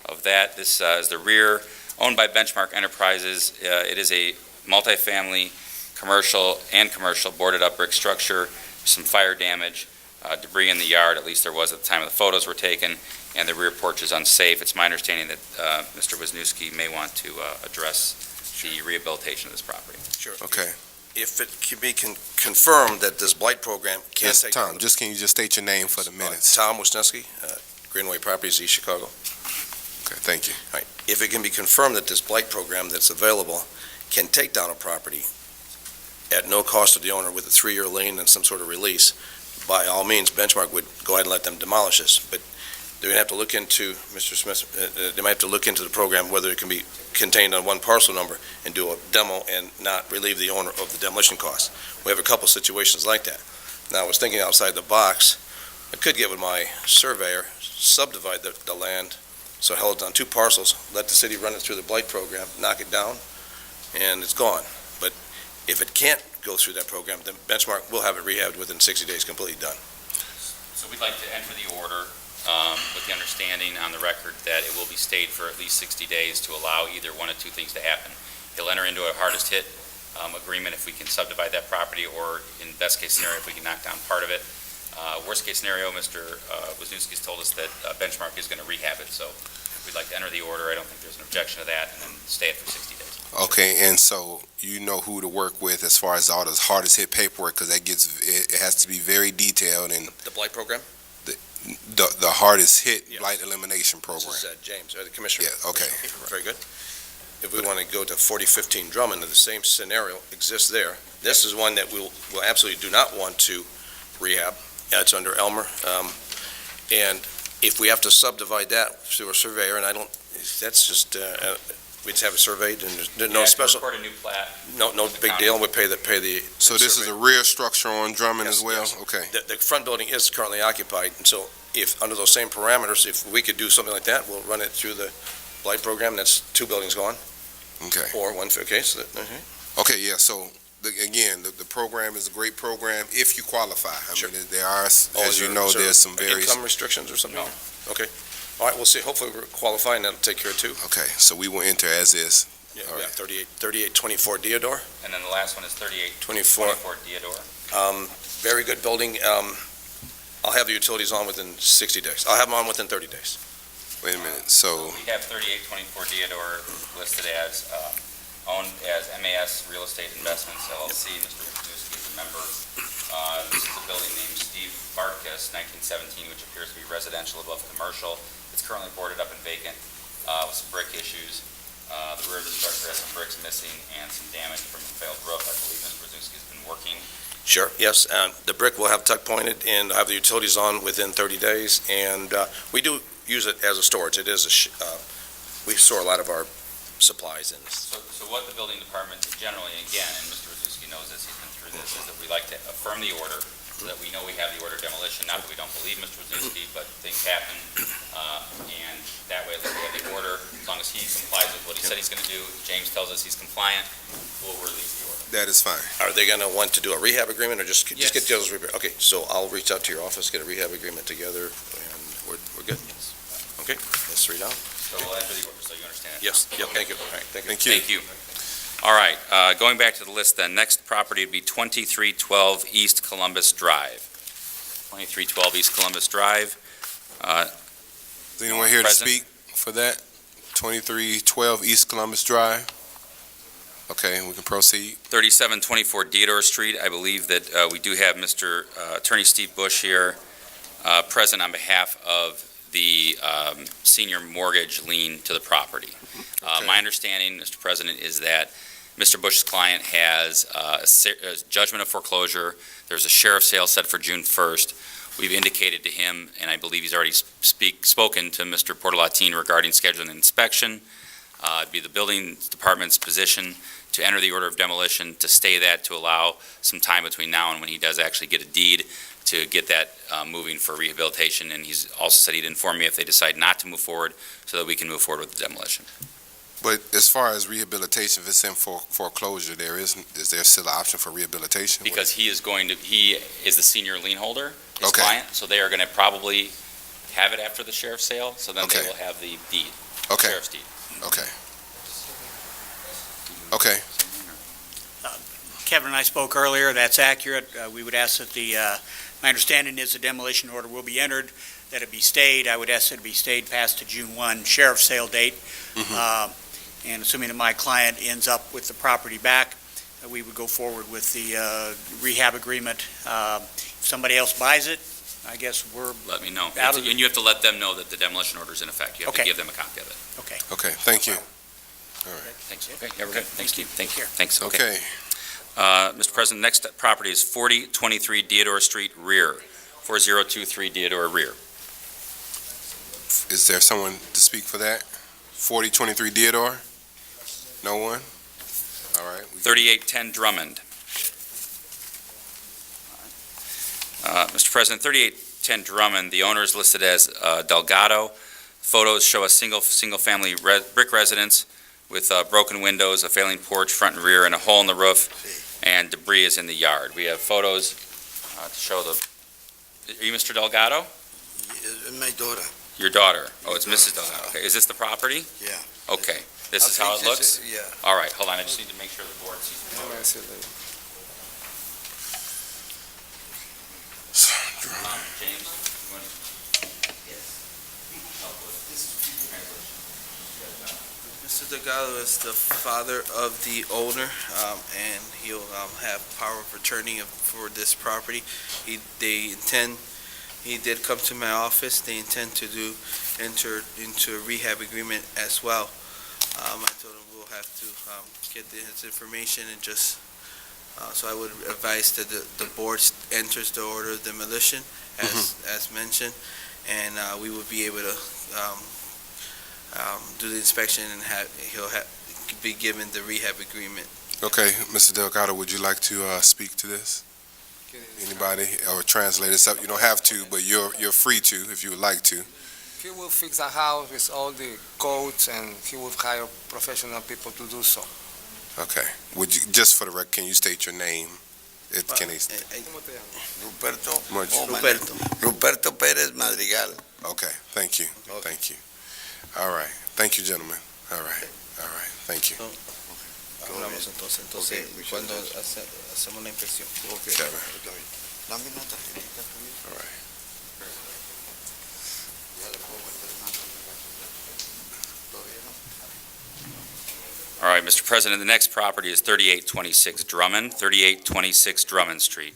of that. This is the rear, owned by Benchmark Enterprises. It is a multifamily, commercial boarded up brick structure, some fire damage, debris in the yard, at least there was at the time of the photos were taken, and the rear porch is unsafe. It's my understanding that Mr. Wisniewski may want to address the rehabilitation of this property. Sure. Okay. If it can be confirmed that this blight program can Yes, take Tom, down. can you just state your name for the minutes? Tom Wisniewski, Greenway Properties, East Chicago. Okay, thank you. All right. If it can be confirmed that this blight program that's available can take down a property at no cost to the owner with a 3-year lien and some sort of release, by all means, Benchmark would go ahead and let them demolish this. But they're going to have to look into, Mr. Smith, they might have to look into the program, whether it can be contained on one parcel number and do a demo and not relieve the owner of the demolition costs. We have a couple situations like that. Now, I was thinking outside the box. I could get with my surveyor, subdivide the land, so held it on 2 parcels, let the city run it through the blight program, knock it down, and it's gone. But if it can't go through that program, then Benchmark will have it rehabbed within 60 days, completely done. So we'd like to enter the order with the understanding on the record that it will be stayed for at least 60 days to allow either one of 2 things to happen. He'll enter into a hardest hit agreement if we can subdivide that property, or in best case scenario, if we can knock down part of it. Worst case scenario, Mr. Wisniewski's told us that Benchmark is going to rehab it, so we'd like to enter the order. I don't think there's an objection to that, and then stay it for 60 days. Okay, and so you know who to work with as far as all this hardest hit paperwork, because it has to be very detailed, and The blight program? the hardest hit Yes. blight elimination program. This is James, the commissioner. Yeah, okay. Very good. If we want to go to 4015 Drummond, the same scenario exists there. This is one that we'll absolutely do not want to rehab. It's under Elmer. And if we have to subdivide that through a surveyor, and that's just, we'd have it surveyed, and there's no special, Record a new plat. no big deal. We pay the. So this is a rear structure on Drummond Yes, as well? yes. Okay. The front building is currently occupied, and so if, under those same parameters, if we could do something like that, we'll run it through the blight program. That's 2 buildings gone, Okay. or one, okay, so Okay, yeah, so, again, the program is a great program if you qualify. I Sure. mean, there are, as is you there- know, is there there's some various. income restrictions or something? No. Okay. All right, we'll see. Hopefully we're qualifying. That'll take care of 2. Okay, so we will enter as is. Yeah, All right. 3824 Deodore, And then the last one is 24. 3824 Deodore. Very good building. I'll have the utilities on within 60 days. I'll have them on within 30 days. Wait a minute, so, We have 3824 Deodore listed as owned as MAS Real Estate Investments LLC. Mr. Wisniewski is a member This is a building named Steve Bartkus, 1917, which appears to be residential above commercial. It's currently boarded up and vacant with some brick issues. The rear of the structure has some bricks missing and some damage from a failed roof. I believe Mr. Brzezinski has been working. Sure, yes. The brick will have tuck pointed and have the utilities on within 30 days. And we do use it as a storage. It is we store a lot of our supplies in this. So what the building department generally, again, and Mr. Brzezinski knows this, he's been through this, is that we like to affirm the order so that we know we have the order of demolition. Not that we don't believe Mr. Brzezinski, but things happen. And that way, we have the order. As long as he complies with what he said he's going to do, James tells us he's compliant, we'll release the order. That is fine. Are they going to want to do a rehab agreement or just Yes. get those repairs? Okay, so I'll reach out to your office, get a rehab agreement together, and we're good. Okay, let's read on. So we'll enter the order, so you understand. Yes, yep, thank you. All right, thank you. Thank you. All right, going back to the list then, next property would be 2312 East Columbus Drive. 2312 East Columbus Drive. Is anyone here to Present. speak for that? 2312 East Columbus Drive? Okay, we can proceed. 3724 Deodore Street. I believe that we do have Mr. Attorney Steve Bush here, present on behalf of the senior mortgage lien to the property. Okay. My understanding, Mr. President, is that Mr. Bush's client has a judgment of foreclosure. There's a sheriff's sale set for June 1st. We've indicated to him, and I believe he's already spoken to Mr. Portalatin regarding scheduling an inspection. It'd be the building department's position to enter the order of demolition, to stay that, to allow some time between now and when he does actually get a deed, to get that moving for rehabilitation. And he's also said he'd inform me if they decide not to move forward, so that we can move forward with the demolition. But as far as rehabilitation, if it's in foreclosure, is there still an option for rehabilitation? Because he is the senior lien holder, his Okay. client, so they are going to probably have it after the sheriff's sale, so then they Okay. will have the deed, Okay, sheriff's deed. okay. Okay, Kevin and I spoke earlier, that's accurate. We would ask that my understanding is the demolition order will be entered, that it be stayed. I would ask that it be stayed past the June 1 sheriff's sale date. And assuming that my client ends up with the property back, we would go forward with the rehab agreement. If somebody else buys it, I guess we're Let me know. Out of And you have to let them know that the demolition order is in effect. You have to Okay. give them a copy of it. okay. okay, thank you. Thanks. Okay, yeah, we're good. Thanks, Steve. Thank you. Thanks, okay. Okay, Mr. President, next property is 4023 Deodore Street rear, 4023 Deodore rear. is there someone to speak for that? 4023 Deodore? No one? All right. 3810 Drummond. Mr. President, 3810 Drummond, the owner is listed as Delgado. Photos show a single-family brick residence with broken windows, a failing porch, front and rear, and a hole in the roof, and debris is in the yard. We have photos to show Are you Mr. Delgado? My daughter. Your daughter? Oh, it's Mrs. Delgado. Okay, is this the property? Yeah. Okay, this is how it looks? Yeah. All right, hold on, I just need to make sure the board sees the photo. James, you want to? Help with translation. Mr. Delgado is the father of the owner, and he'll have power of attorney for this property. He did come to my office. They intend to enter into a rehab agreement as well. I told him we'll have to get his information and just, so I would advise that the board enters the order of demolition as mentioned, and we would be able to do the inspection and he'll be given the rehab agreement. Okay, Mr. Delgado, would you like to speak to this? Anybody, or translate this up? You don't have to, but you're free to if you would like to. He will fix the house with all the codes, and he will hire professional people to do so. Okay. Would you, just for the record, can you state your name? Can he? Ruperto Pérez Madrigal. Okay, thank you. Thank you. All right. Thank you, gentlemen. All right. All right. Thank you. Hablamos entonces cuando hacemos la inspección. Kevin. Dame una tarjetita. All right. All right, Mr. President, the next property is 3826 Drummond, 3826 Drummond Street.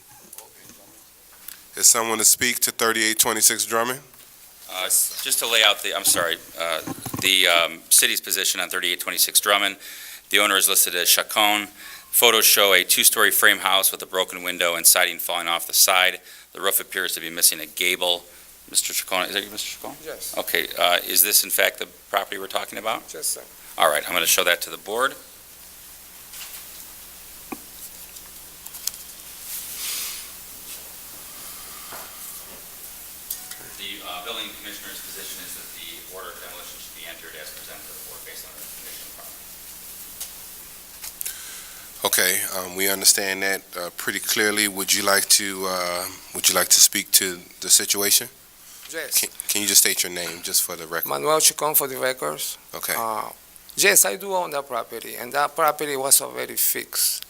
Is someone to speak to 3826 Drummond? Just to lay out the city's position on 3826 Drummond, the owner is listed as Chacon. Photos show a two-story frame house with a broken window and siding falling off the side. The roof appears to be missing a gable. Mr. Chacon, is that you, Mr. Chacon? Yes. Okay, is this in fact the property we're talking about? Yes, sir. All right, I'm going to show that to the board. The building commissioner's position is that the order of demolition should be entered as presented to the board based on the condition of the property. Okay, we understand that pretty clearly. Would you like to speak to the situation? Yes. Can you just state your name, just for the record? Manuel Chacon for the records. Okay. Yes, I do own that property, and that property was already fixed.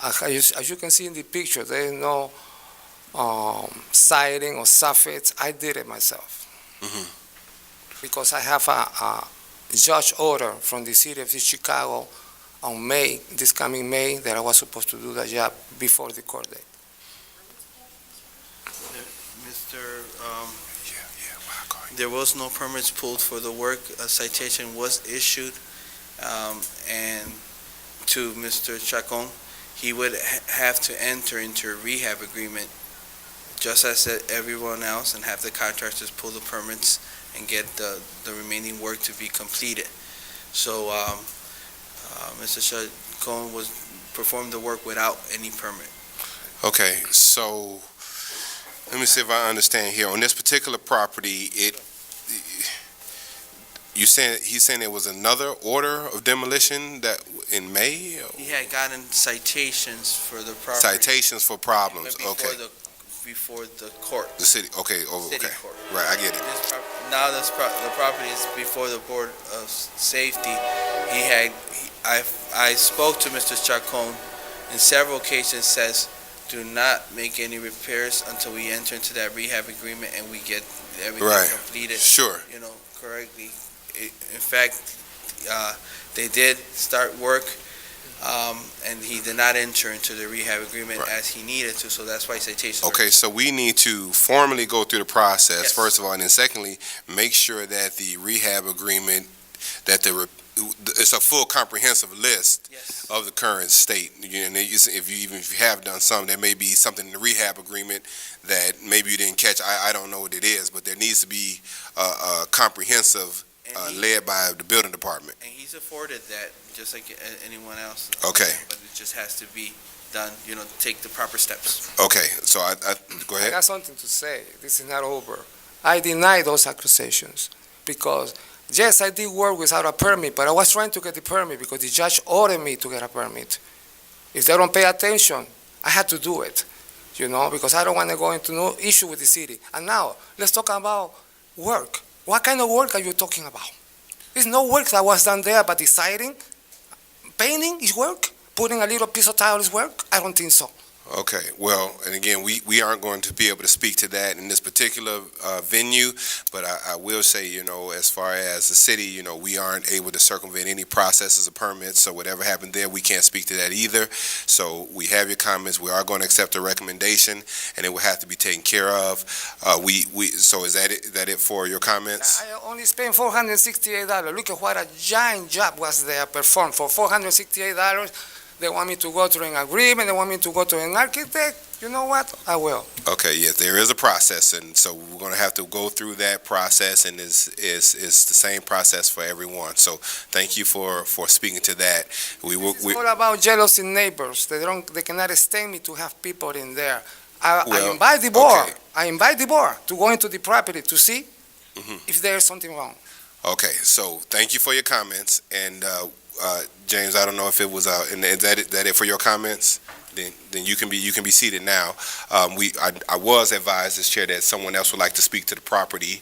As you can see in the picture, there is no siding or soffits. I did it myself. Mhm. Because I have a judge order from the city of Chicago on this coming May, that I was supposed to do the job before the court date. Mr. There was no permits pulled for the work. A citation was issued, and to Mr. Chacon, he would have to enter into a rehab agreement, just as everyone else, and have the contractors pull the permits and get the remaining work to be completed. So, Mr. Chacon performed the work without any permit. Okay, so let me see if I understand here. On this particular property, he's saying there was another order of demolition that in May? He had gotten citations for the property. Citations for problems, okay. Before the court. The city, okay, City okay. court. Right, I get it. Now the property is before the Board of Safety. I spoke to Mr. Chacon in several occasions, says, do not make any repairs until we enter into that rehab agreement and we get everything Right. completed. Sure. Correctly. In fact, they did start work, and he did not enter into the rehab agreement as he needed to, so that's why citations. Okay, so we need to formally go through the process, Yes. first of all, and then secondly, make sure that the rehab agreement, that it's a full comprehensive list Yes. of the current state. And if you have done some, there may be something in the rehab agreement that maybe you didn't catch. I don't know what it is, but there needs to be a comprehensive led by the building department. And he's afforded that, just like anyone else. Okay. But it just has to be done, take the proper steps. Okay, so I go I ahead. got something to say. This is not over. I deny those accusations because, yes, I did work without a permit, but I was trying to get the permit because the judge ordered me to get a permit. If they don't pay attention, I had to do it, because I don't want to go into no issue with the city. And now, let's talk about work. What kind of work are you talking about? There's no work that was done there, but the siding, painting is work? Putting a little piece of tile is work? I don't think so. Okay, well, and again, we aren't going to be able to speak to that in this particular venue, but I will say, as far as the city, we aren't able to circumvent any processes or permits, so whatever happened there, we can't speak to that either. So we have your comments, we are going to accept a recommendation, and it will have to be taken care of. So is that it for your comments? I only spent $468. Look at what a giant job was there performed. For $468, they want me to go through an agreement, they want me to go to an architect. You know what? I will. Okay, yes, there is a process, and so we're going to have to go through that process, and it's the same process for everyone. So thank you for speaking to that. It's all about jealousy neighbors. They cannot stand me to have people in there. I invite the board. Okay. I invite the board to go into the property to see if there is something wrong. Okay, so thank you for your comments, and James, I don't know if it was and is that it for your comments? Then you can be seated now. I was advised as chair that someone else would like to speak to the property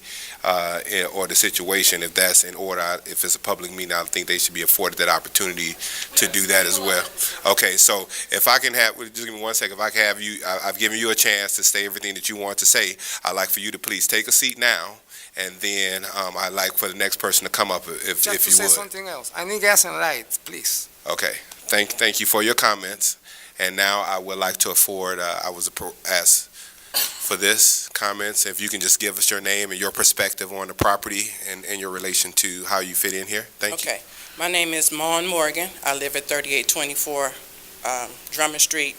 or the situation. If that's in order, if it's a public meeting, I think they should be afforded that opportunity to do that as well. Okay, so if I can have, just give me 1 second. If I can have you, I've given you a chance to say everything that you want to say. I'd like for you to please take a seat now. And then I'd like for the next person to come up if you would. Just to say something else. I need gas and lights, please. Okay. Thank you for your comments. And now I would like to afford, I was asked for this comments. If you can just give us your name and your perspective on the property and your relation to how you fit in here. Thank you. Okay. My name is Maughan Morgan. I live at 3824 Drummond Street,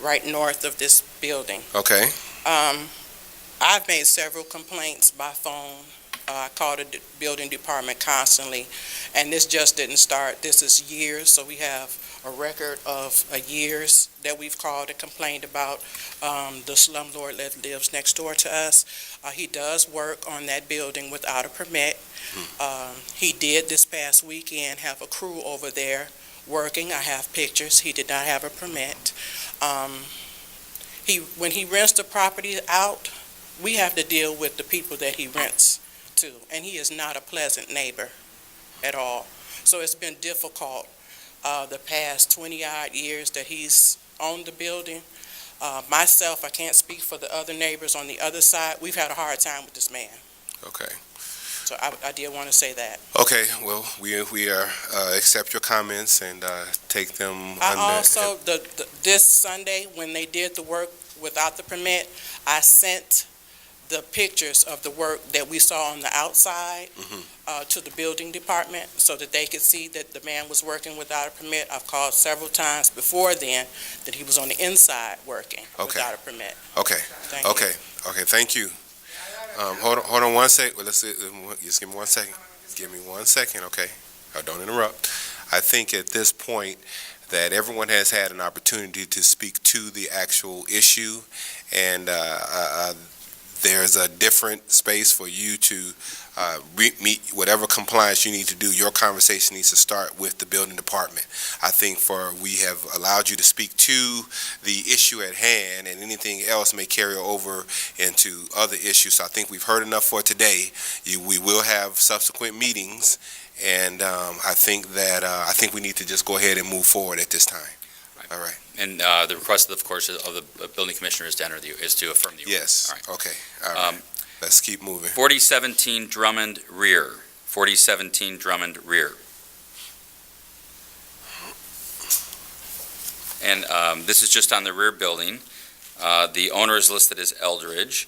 right north of this building. Okay. I've made several complaints by phone. I call the building department constantly, and this just didn't start. This is years, so we have a record of years that we've called and complained about the slumlord that lives next door to us. He does work on that building without a permit. He did this past weekend have a crew over there working. I have pictures. He did not have a permit. When he rents the property out, we have to deal with the people that he rents to, and he is not a pleasant neighbor at all. So it's been difficult the past 20-odd years that he's owned the building. Myself, I can't speak for the other neighbors on the other side. We've had a hard time with this man. Okay. So I did want to say that. Okay, well, we accept your comments and take them I under. also, this Sunday, when they did the work without the permit, I sent the pictures of the work that we saw on the outside to the building department so that they could see that the man was working without a permit. I've called several times before then that he was on the inside working without a permit. Okay. Thank you. Okay, thank you. Hold on one second. Well, let's just give me 1 second. Give me 1 second, okay? Don't interrupt. I think at this point that everyone has had an opportunity to speak to the actual issue, and there's a different space for you to meet whatever compliance you need to do. Your conversation needs to start with the building department. I think we have allowed you to speak to the issue at hand, and anything else may carry over into other issues. So I think we've heard enough for today. We will have subsequent meetings, and I think we need to just go ahead and move forward at this time. All right. And the request, of course, of the building commissioner is to affirm the order. Yes. All right. Okay. All right. Let's keep moving. 4017 Drummond Rear. 4017 Drummond Rear. And this is just on the rear building. The owner is listed as Eldridge.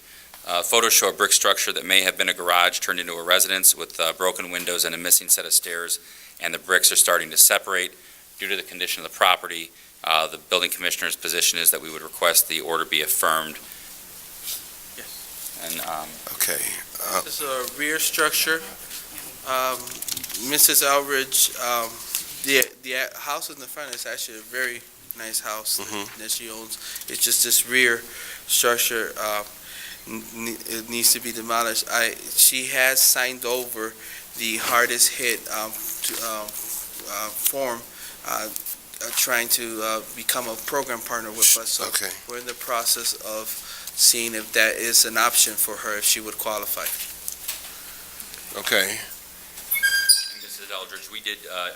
Photos show a brick structure that may have been a garage turned into a residence with broken windows and a missing set of stairs, and the bricks are starting to separate due to the condition of the property. The building commissioner's position is that we would request the order be affirmed. Yes. And okay. This is a rear structure. Mrs. Eldridge, the house in the front is actually a very nice house that she owns. It's just this rear structure. It needs to be demolished. She has signed over the hardest hit form. Trying to become a program partner with us. So we're in the process of seeing if that is an option for her, if she would qualify. Okay. And Mrs. Eldridge,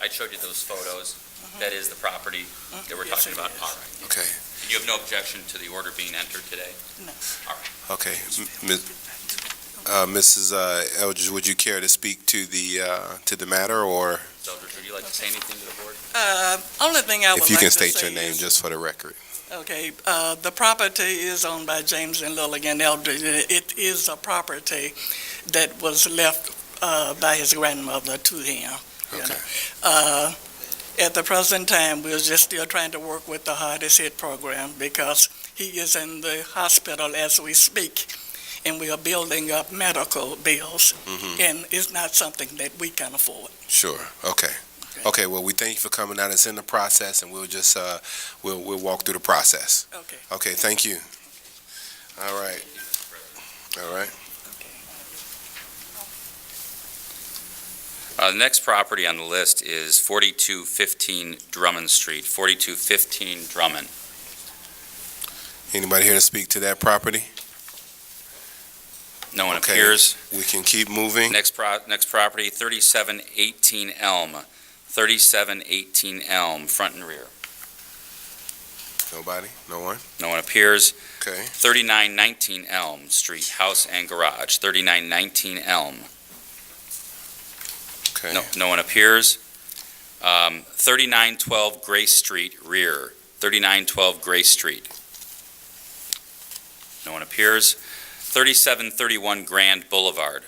I showed you those photos. That is the property that we're talking about. All right. Okay. And you have no objection to the order being entered today? No. All right. Okay. Mrs. Eldridge, would you care to speak to the matter, or? Eldridge, would you like to say anything to the board? Only thing I would like to say is... If you can state your name just for the record. Okay, the property is owned by James and Lillian Eldridge. It is a property that was left by his grandmother to him. Okay. At the present time, we're just still trying to work with the hardest hit program because he is in the hospital as we speak, and we are building up medical bills, and it's not something that we can afford. Sure. Okay. Okay. Well, we thank you for coming out. It's in the process, and we'll just we'll walk through the process. Okay. Okay. Thank you. All right. All right. The next property on the list is 4215 Drummond Street. 4215 Drummond. Anybody here to speak to that property? No one appears. We can keep moving. Next property, 3718 Elm. 3718 Elm, front and rear. Nobody? No one? No one appears. Okay. 3919 Elm Street, house and garage. 3919 Elm. Okay. No one appears. 3912 Grace Street, rear. 3912 Grace Street. No one appears. 3731 Grand Boulevard.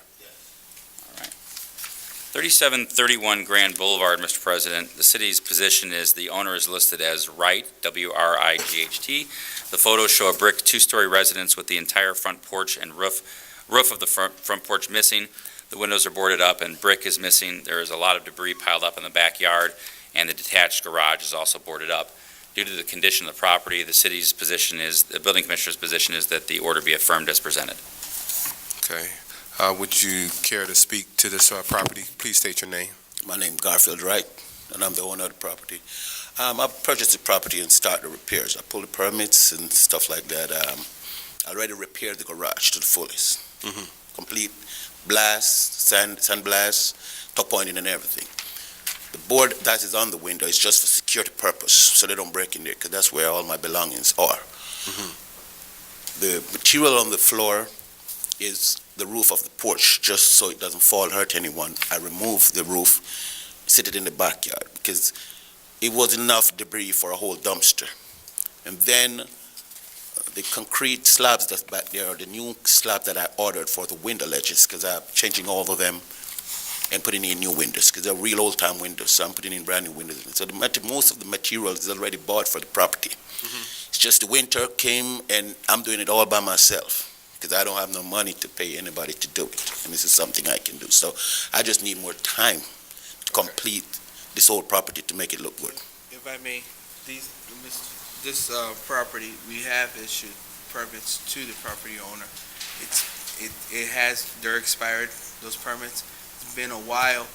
All right. 3731 Grand Boulevard, Mr. President, the city's position is the owner is listed as Wright, W-R-I-G-H-T. The photos show a brick two-story residence with the entire front porch and roof of the front porch missing. The windows are boarded up and brick is missing. There is a lot of debris piled up in the backyard, and the detached garage is also boarded up. Due to the condition of the property, the city's position is, the building commissioner's position is that the order be affirmed as presented. Okay. Would you care to speak to this property? Please state your name. My name is Garfield Wright, and I'm the owner of the property. I purchased the property and started the repairs. I pulled the permits and stuff like that. I already repaired the garage to the fullest. Complete blast, sandblast, top pointing and everything. The board that is on the window is just for security purpose, so they don't break in there, because that's where all my belongings are. The material on the floor is the roof of the porch, just so it doesn't fall and hurt anyone. I removed the roof, sit it in the backyard, because it was enough debris for a whole dumpster. And then the concrete slabs that's back there are the new slab that I ordered for the window ledges, because I'm changing all of them and putting in new windows, because they're real old-time windows, so I'm putting in brand new windows. So most of the material is already bought for the property. It's just the winter came, and I'm doing it all by myself, because I don't have no money to pay anybody to do it, and this is something I can do. So I just need more time to complete this whole property to make it look good. If I may, this property, we have issued permits to the property owner. They're expired, those permits. It's been a while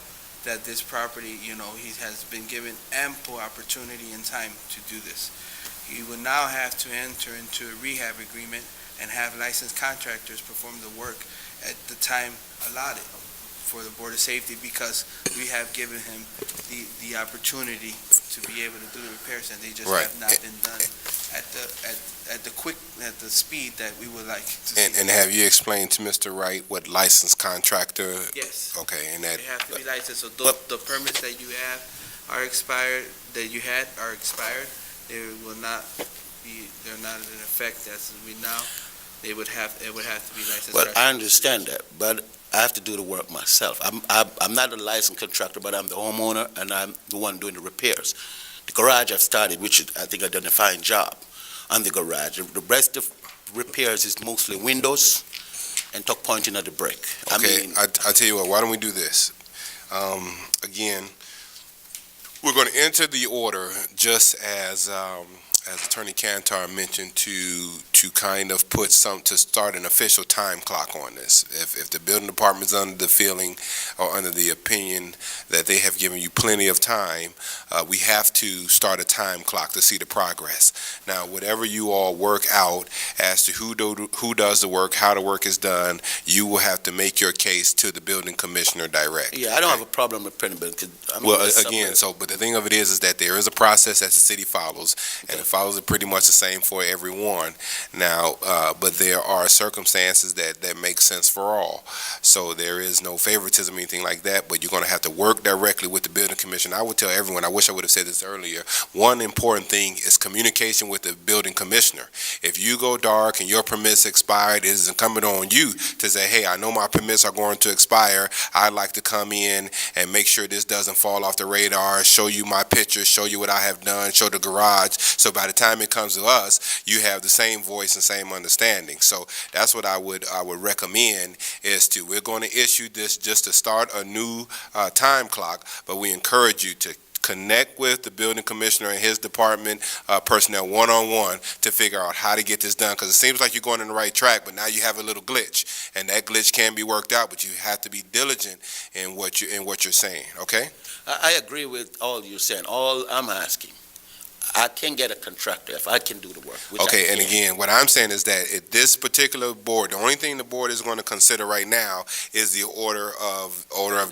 that this property, he has been given ample opportunity and time to do this. He will now have to enter into a rehab agreement and have licensed contractors perform the work at the time allotted for the Board of Safety, because we have given him the opportunity to be able to do the repairs, and they just have not been done at the speed that we would like to see. And have you explained to Mr. Wright what licensed contractor? Yes. Okay, and that. They have to be licensed, so the permits that you have are expired, that you had are expired. They're not in effect as we now. It would have to be licensed. Well, I understand that, but I have to do the work myself. I'm not a licensed contractor, but I'm the homeowner, and I'm the one doing the repairs. The garage I've started, which I think I've done a fine job on the garage. The rest of repairs is mostly windows and tuck pointing of the brick. Okay, I tell you what, why don't we do this? Again, we're going to enter the order just as Attorney Cantor mentioned, to kind of to start an official time clock on this. If the building department's under the feeling or under the opinion that they have given you plenty of time, we have to start a time clock to see the progress. Now, whatever you all work out as to who does the work, how the work is done, you will have to make your case to the building commissioner direct. Yeah, I don't have a problem with printing, but but the thing of it is that there is a process that the city follows, and it follows it pretty much the same for everyone. Now, but there are circumstances that make sense for all. So there is no favoritism or anything like that, but you're going to have to work directly with the building commissioner. I would tell everyone, I wish I would have said this earlier, one important thing is communication with the building commissioner. If you go dark and your permits expired, it is incumbent on you to say, hey, I know my permits are going to expire. I'd like to come in and make sure this doesn't fall off the radar, show you my pictures, show you what I have done, show the garage. So by the time it comes to us, you have the same voice and same understanding. So that's what I would recommend we're going to issue this just to start a new time clock, but we encourage you to connect with the building commissioner and his department personnel one-on-one to figure out how to get this done, because it seems like you're going on the right track, but now you have a little glitch, and that glitch can be worked out, but you have to be diligent in what you're saying. Okay? I agree with all you're saying. All I'm asking, I can get a contractor if I can do the work. Okay, and again, what I'm saying is that at this particular board, the only thing the board is going to consider right now is the order of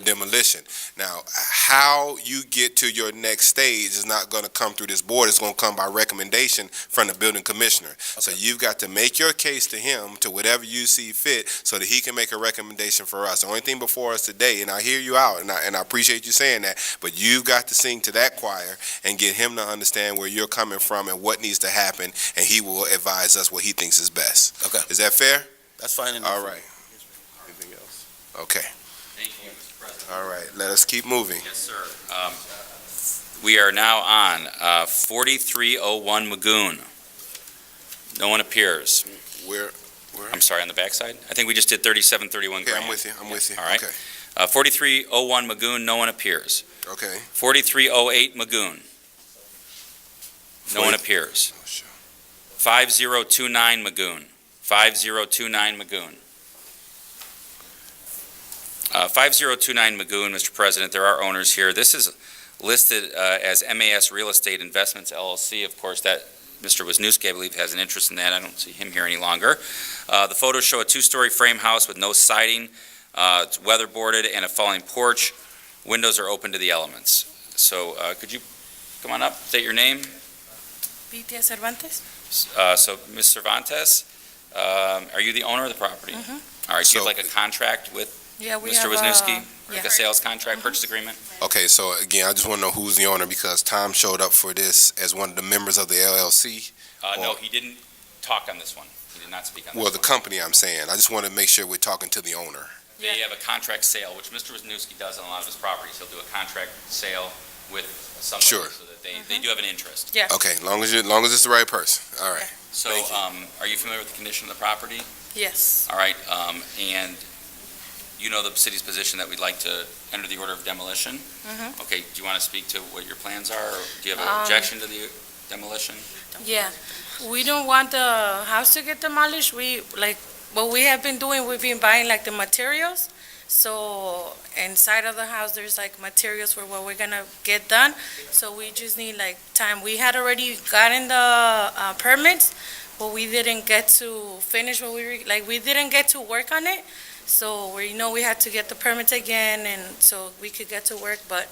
demolition. Now, how you get to your next stage is not going to come through this board. It's going to come by recommendation from the building commissioner. Okay. So you've got to make your case to him to whatever you see fit so that he can make a recommendation for us. The only thing before us today, and I hear you out, and I appreciate you saying that, but you've got to sing to that choir and get him to understand where where you're coming from and what needs to happen, and he will advise us what he thinks is best. Okay. Is that fair? That's fine. All right. Anything else? Okay. Thank you, Mr. President. All right. Let us keep moving. Yes, sir. We are now on 4301 Magoon. No one appears. Where? I'm sorry, on the backside? I think we just did 3731 Okay, Grand. I'm with you. I'm with you. All right. Okay. 4301 Magoon, no one appears. Okay. 4308 Magoon. No one appears. 5029 Magoon. 5029 Magoon. 5029 Magoon, Mr. President, there are owners here. This is listed as MAS Real Estate Investments LLC. Of course, that Mr. Wisniewski, I believe, has an interest in that. I don't see him here any longer. The photos show a two-story frame house with no siding. It's weatherboarded and a falling porch. Windows are open to the elements. So could you come on up, state your name? Vitia Cervantes. So, Ms. Cervantes, are you the owner of the property? All right, do you have like a contract with Yeah, we Mr. have Wisniewski? Like a sales contract, purchase agreement? Okay, so again, I just want to know who's the owner because Tom showed up for this as one of the members of the LLC. No, he didn't talk on this one. He did not speak on this Well, one. the company I'm saying. I just want to make sure we're talking to the owner. They have a contract sale, which Mr. Wisniewski does on a lot of his properties. He'll do a contract sale with somebody Sure. so that they do have an interest. Yes. Okay, long as it's the right person. All right. So, are you familiar with the condition of the property? Yes. All right, and you know the city's position that we'd like to enter the order of demolition? Okay, do you want to speak to what your plans are, or do you have an objection to the demolition? Yeah, we don't want the house to get demolished. What we have been doing, we've been buying like the materials. So inside of the house, there's like materials for what we're gonna get done. So we just need like time. We had already gotten the permits, but we didn't get to finish what we didn't get to work on it. So we had to get the permits again, and so we could get to work. But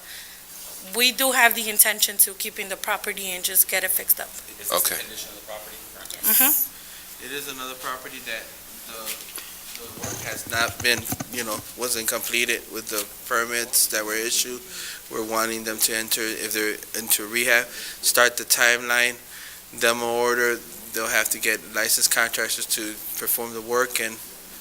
we do have the intention to keeping the property and just get it fixed up. Is this the condition of the property currently? It is another property that the work has not been, wasn't completed with the permits that were issued. We're wanting them to enter, if they're into rehab, start the timeline, demo order. They'll have to get licensed contractors to perform the work and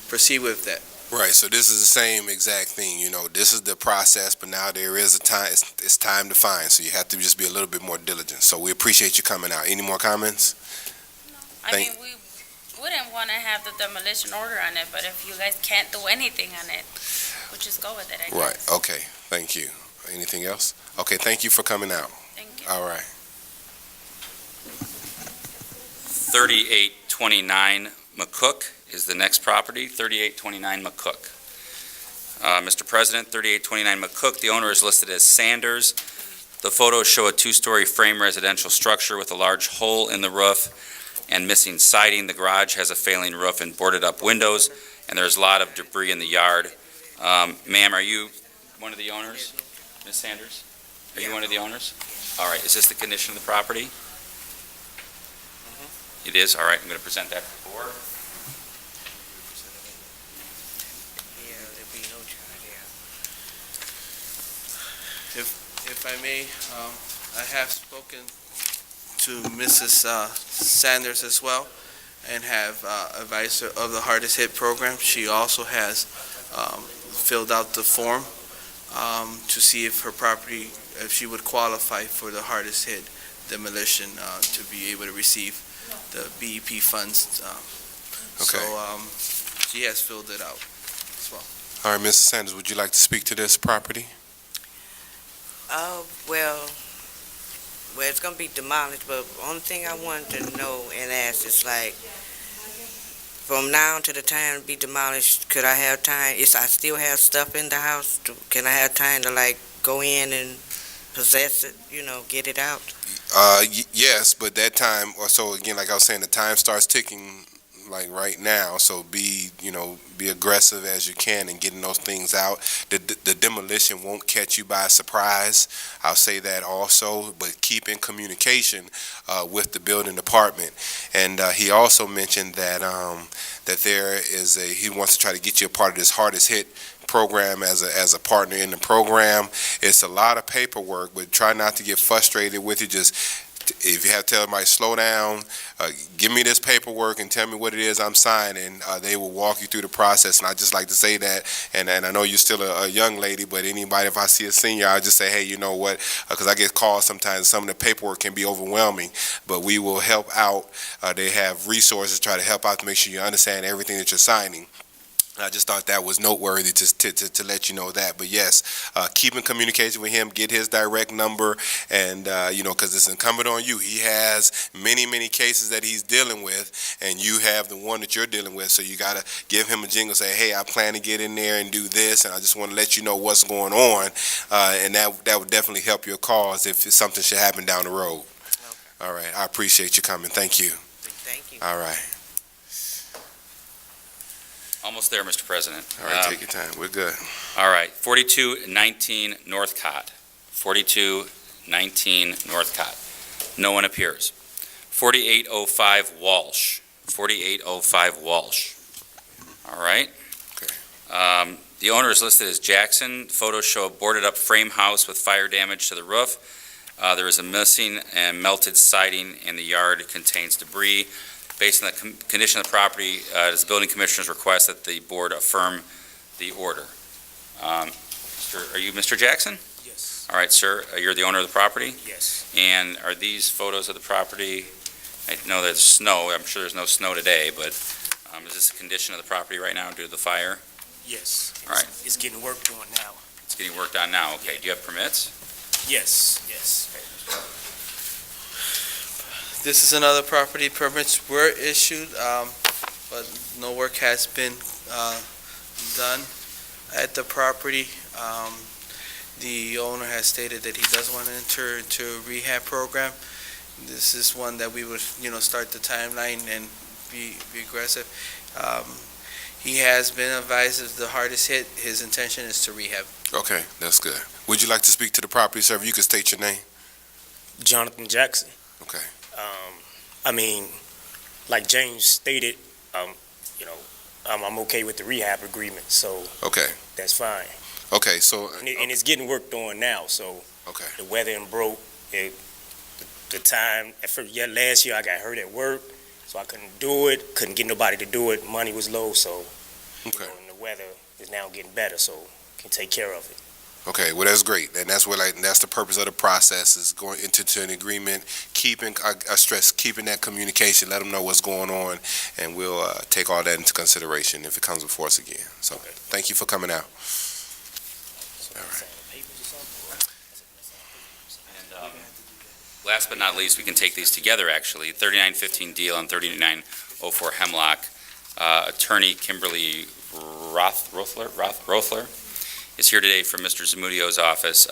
proceed with that. Right, so this is the same exact thing, this is the process, but now there is a time, it's time to find, so you have to just be a little bit more diligent. So we appreciate you coming out. Any more comments? I mean, we wouldn't want to have the demolition order on it, but if you guys can't do anything on it, we'll just go with it, I guess. Right, okay, thank you. Anything else? Okay, thank you for coming out. Thank you. All right. 3829 McCook is the next property, 3829 McCook. Mr. President, 3829 McCook, the owner is listed as Sanders. The photos show a two-story frame residential structure with a large hole in the roof and missing siding. The garage has a failing roof and boarded-up windows, and there's a lot of debris in the yard. Ma'am, are you one of the owners? Ms. Sanders? Are you one of the owners? All right, is this the condition of the property? It is? All right, I'm going to present that to the board. If I may, I have spoken to Mrs. Sanders as well, and have advised her of the hardest hit program. She also has filled out the form to see if her property, if she would qualify for the hardest hit demolition to be able to receive the BEP funds. Okay. So she has filled it out as well. All right, Mrs. Sanders, would you like to speak to this property? Well, it's gonna be demolished, but only thing I wanted to know and ask is like, from now to the time to be demolished, could I have time, I still have stuff in the house, can I have time to like go in and possess it, get it out? Yes, but that time, so again, like I was saying, the time starts ticking like right now, so be aggressive as you can in getting those things out. The demolition won't catch you by surprise. I'll say that also, but keep in communication with the building department. And he also mentioned that that he wants to try to get you a part of this hardest hit program as a partner in the program. It's a lot of paperwork, but try not to get frustrated with it. Just if you have to tell everybody, slow down, give me this paperwork and tell me what it is I'm signing, they will walk you through the process. And I just like to say that, and I know you're still a young lady, but anybody, if I see a senior, I just say, hey, you know what, because I get calls sometimes, some of the paperwork can be overwhelming, but we will help out. They have resources, try to help out to make sure you understand everything that you're signing. I just thought that was noteworthy to let you know that. But yes, keep in communication with him, get his direct number, and, you know, because it's incumbent on you. He has many, many cases that he's dealing with, and you have the one that you're dealing with. So you got to give him a jingle, say, hey, I plan to get in there and do this, and I just want to let you know what's going on. And that would definitely help your cause if something should happen down the road. Okay. All right. I appreciate you coming. Thank you. Thank you. All right. Almost there, Mr. President. All right, take your time. We're good. All right, 4219 Northcott. 4219 Northcott. No one appears. 4805 Walsh. 4805 Walsh. All right. Okay. The owner is listed as Jackson. Photos show a boarded-up frame house with fire damage to the roof. There is a missing and melted siding, and the yard contains debris. Based on the condition of the property, it is the building commissioner's request that the board affirm the order. Are you Mr. Jackson? Yes. All right, sir, you're the owner of the property? Yes. And are these photos of the property? I know there's snow. I'm sure there's no snow today, but is this the condition of the property right now due to the fire? Yes. All right. It's getting worked on now. It's getting worked on now. Okay. Do you have permits? Yes. Yes. This is another property. Permits were issued, but no work has been done at the property. The owner has stated that he does want to enter into a rehab program. This is one that we would, start the timeline and be aggressive. He has been advised of the hardest hit. His intention is to rehab. Okay, that's good. Would you like to speak to the property, sir? If you could state your name. Jonathan Jackson. Okay. Like James stated, I'm okay with the rehab agreement, so Okay. that's fine. Okay, so And it's getting worked on now, so okay. the weather broke. The time, last year I got hurt at work, so I couldn't do it, couldn't get nobody to do it. Money was low, so Okay. and the weather is now getting better, so can take care of it. Okay, well, that's great, and that's that's the purpose of the process, is going into an agreement, keeping, I stress, keeping that communication, let them know what's going on, and we'll take all that into consideration if it comes before us again. So, thank you for coming out. All right. And last but not least, we can take these together, actually. 3915 Deal and 3904 Hemlock. Attorney Kimberly Rothler is here today from Mr. Zamudio's office.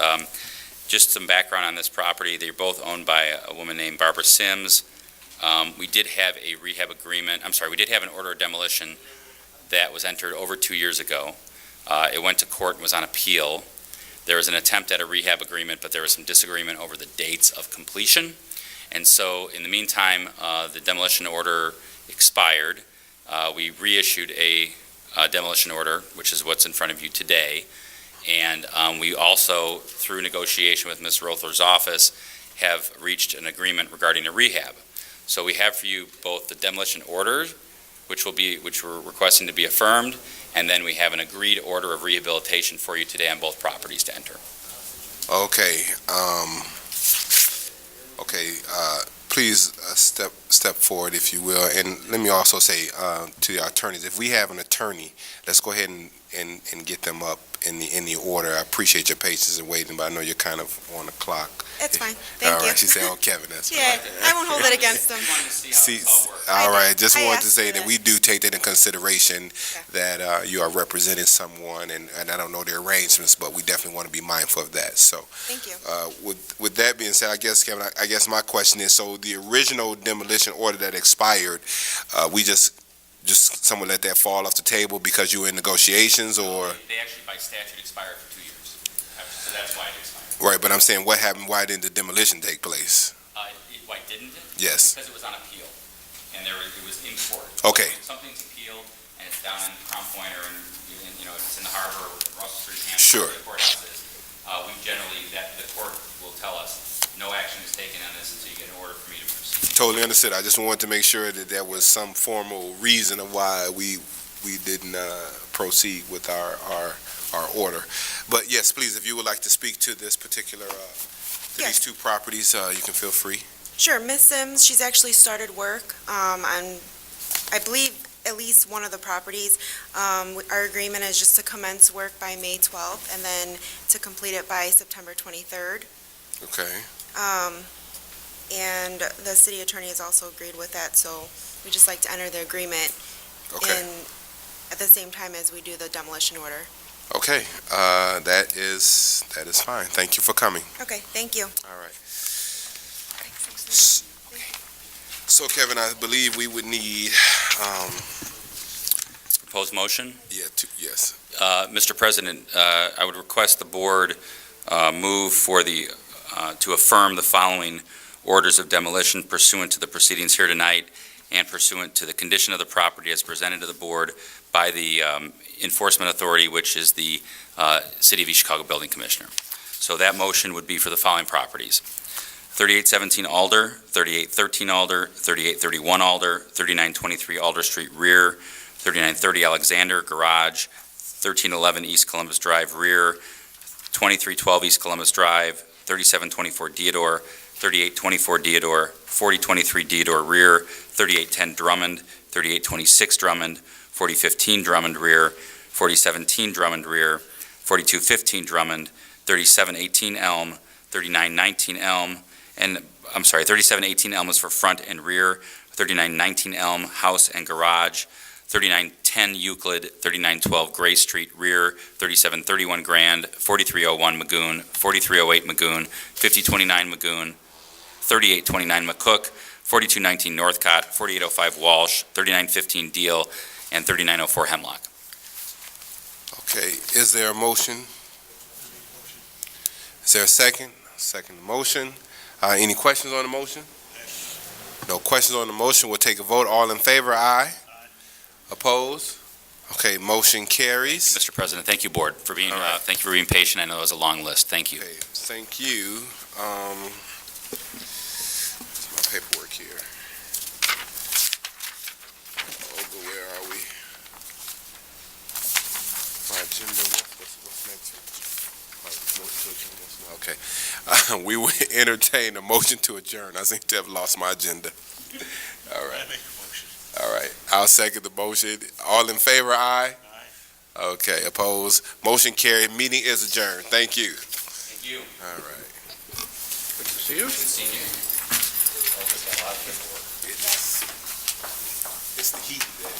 Just some background on this property. They're both owned by a woman named Barbara Sims. We did have a rehab agreement. We did have an order of demolition that was entered over 2 years ago. It went to court and was on appeal. There was an attempt at a rehab agreement, but there was some disagreement over the dates of completion. And so, in the meantime, the demolition order expired. We reissued a demolition order, which is what's in front of you today. And we also, through negotiation with Ms. Rothler's office, have reached an agreement regarding a rehab. So we have for you both the demolition order, which we're requesting to be affirmed, and then we have an agreed order of rehabilitation for you today on both properties to enter. Okay, please step forward, if you will, and let me also say to the attorneys, if we have an attorney, let's go ahead and get them up in the order. I appreciate your patience and waiting, but I know you're kind of on the clock. It's fine. Thank you. All right, she said, "Oh, Kevin, that's yeah, I won't hold it against them." All right, just wanted to say that we do take that in consideration, that you are representing someone, and I don't know the arrangements, but we definitely want to be mindful of that. So, thank you. With that being said, I guess, Kevin, I guess my question is, so the original demolition order that expired, we just someone let that fall off the table because you were in negotiations, or? They actually, by statute, expired for 2 years. So that's why it expired. Right, but I'm saying, what happened? Why didn't the demolition take place? Why didn't it? Yes. Because it was on appeal, and it was in court. Okay. So something's appealed, and it's down in Crown Point, or it's in the harbor, Russell Street, Hampton, Sure. where the courthouse is. We generally, the court will tell us, no action is taken on this until you get an order totally understood. I just wanted to make sure that there was some formal reason of why we didn't proceed with our order. But yes, please, if you would like to speak to this particular, to these two properties, you can feel free. Sure, Ms. Sims, she's actually started work on, I believe, at least one of the properties. Our agreement is just to commence work by May 12th and then to complete it by September 23rd. Okay. And the city attorney has also agreed with that, so we just like to enter the agreement Okay. at the same time as we do the demolition order. Okay. That is fine. Thank you for coming. Okay, thank you. All right. So Kevin, I believe we would need, Proposed motion? yes. Mr. President, I would request the board move to affirm the following orders of demolition pursuant to the proceedings here tonight and pursuant to the condition of the property as presented to the board by the enforcement authority, which is the City of East Chicago Building Commissioner. So that motion would be for the following properties: 3817 Alder, 3813 Alder, 3831 Alder, 3923 Alder Street Rear, 3930 Alexander Garage, 1311 East Columbus Drive Rear, 2312 East Columbus Drive, 3724 Deodore, 3824 Deodore, 4023 Deodore Rear, 3810 Drummond, 3826 Drummond, 4015 Drummond Rear, 4017 Drummond Rear, 4215 Drummond, 3718 Elm, 3919 Elm, and, 3718 Elm is for front and rear, 3919 Elm, house and garage, 3910 Euclid, 3912 Gray Street Rear, 3731 Grand, 4301 Magoon, 4308 Magoon, 5029 Magoon, 3829 McCook, 4219 Northcott, 4805 Walsh, 3915 Deal, and 3904 Hemlock. Okay, is there a motion? Is there a second? Second motion. Any questions on the motion? No questions on the motion. We'll take a vote. All in favor, aye. Opposed? Okay, motion carries. Mr. President, thank you, Board, for being, thank you for being patient. I know it was a long list. Thank you. Okay, thank you. My paperwork here. Oh, but where are we? My agenda, what's next? Motion to adjourn. Okay. We will entertain a motion to adjourn. I seem to have lost my agenda. All right. All right. I'll second the motion. All in favor, aye? Aye. Okay, opposed? Motion carried. Meeting is adjourned. Thank you. Thank you. All right. Good to see you. Good seeing you. It's the heat that